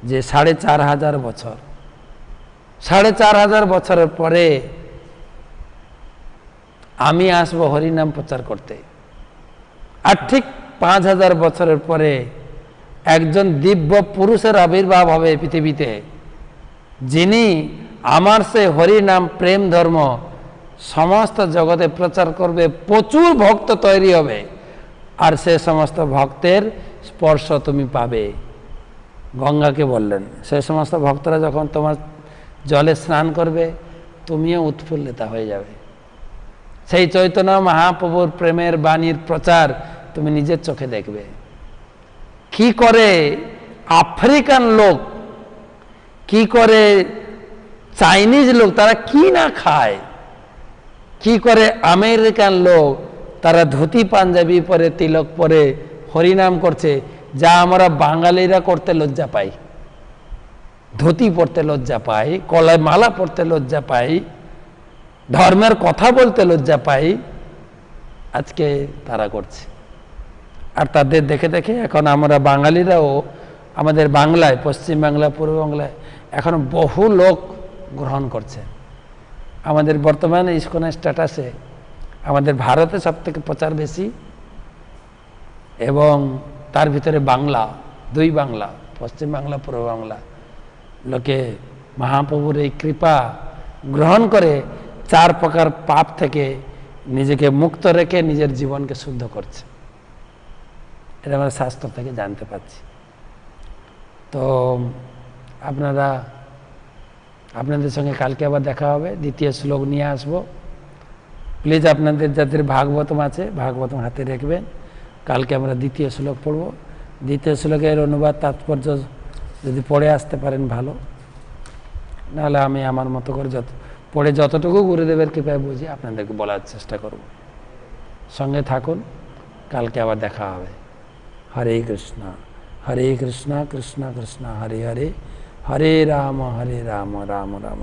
Speaker 1: যে 4500 বছর, 4500 বছরের পরে আমি আসবো হরিনাম প্রচার করতে। আর ঠিক 5000 বছরের পরে একজন দিব্য পুরুষের আবির্ভাব হবে পৃথিবীতে, যিনি আমার সে হরিনাম প্রেম ধর্ম সমস্ত জগতে প্রচার করবে, প্রচুর ভক্ত তৈরি হবে, আর সে সমস্ত ভক্তের স্পর্শ তুমি পাবে। গঙ্গাকে বললেন, সে সমস্ত ভক্তরা যখন তোমার জলে স্নান করবে, তুমিও উৎফুল্লিতা হয়ে যাবে। সেই চৈতন্য মহাপ্রভুর প্রেমের বাণীর প্রচার তুমি নিজের চোখে দেখবে। কি করে আফ্রিকান লোক, কি করে চাইনিজ লোক, তারা কি না খায়, কি করে আমেরিকান লোক তারা ধুতি পাঞ্জাবি পরে তিলক পরে হরিনাম করছে, যা আমরা বাঙালিরা করতে লজ্জা পাই। ধুতি পরতে লজ্জা পাই, কলায় মালা পরতে লজ্জা পাই, ধর্মের কথা বলতে লজ্জা পাই, আজকে তারা করছে। আর তাদের দেখে দেখে এখন আমরা বাঙালিরাও আমাদের বাংলায়, পশ্চিম বাংলা, পূর্ব বাংলায় এখন বহু লোক গ্রহণ করছে। আমাদের বর্তমানে ইসকনের স্ট্যাটাসে আমাদের ভারতে সব থেকে প্রচার বেশি, এবং তার ভিতরে বাংলা, 2 বাংলা, পশ্চিম বাংলা পূর্ব বাংলা, লোকে মহাপ্রভুর এই কৃপা গ্রহণ করে 4 প্রকার পাপ থেকে নিজেকে মুক্ত রেখে নিজের জীবনকে শুদ্ধ করছে। এটা আমরা শাস্ত্র থেকে জানতে পাচ্ছি। তো আপনাদের সঙ্গে কালকে আবার দেখা হবে, 2য় শ্লোক নিয়ে আসবো। প্লিজ আপনাদের যাদের ভাগবতম আছে, ভাগবতম হাতে রাখবেন। কালকে আমরা 2য় শ্লোক পড়ব। 2য় শ্লোকের অনুবাদ তাৎপর্য যদি পড়ে আসতে পারেন ভালো, নাহলে আমি আমার মতো করে পড়ে যতটুকু গুরুদেবের কৃপায় বুঝি আপনাদেরকে বলার চেষ্টা করব। সঙ্গে থাকুন, কালকে আবার দেখা হবে। হরে কৃষ্ণ কৃষ্ণ কৃষ্ণ হরে হরে, হরে রাম রাম রাম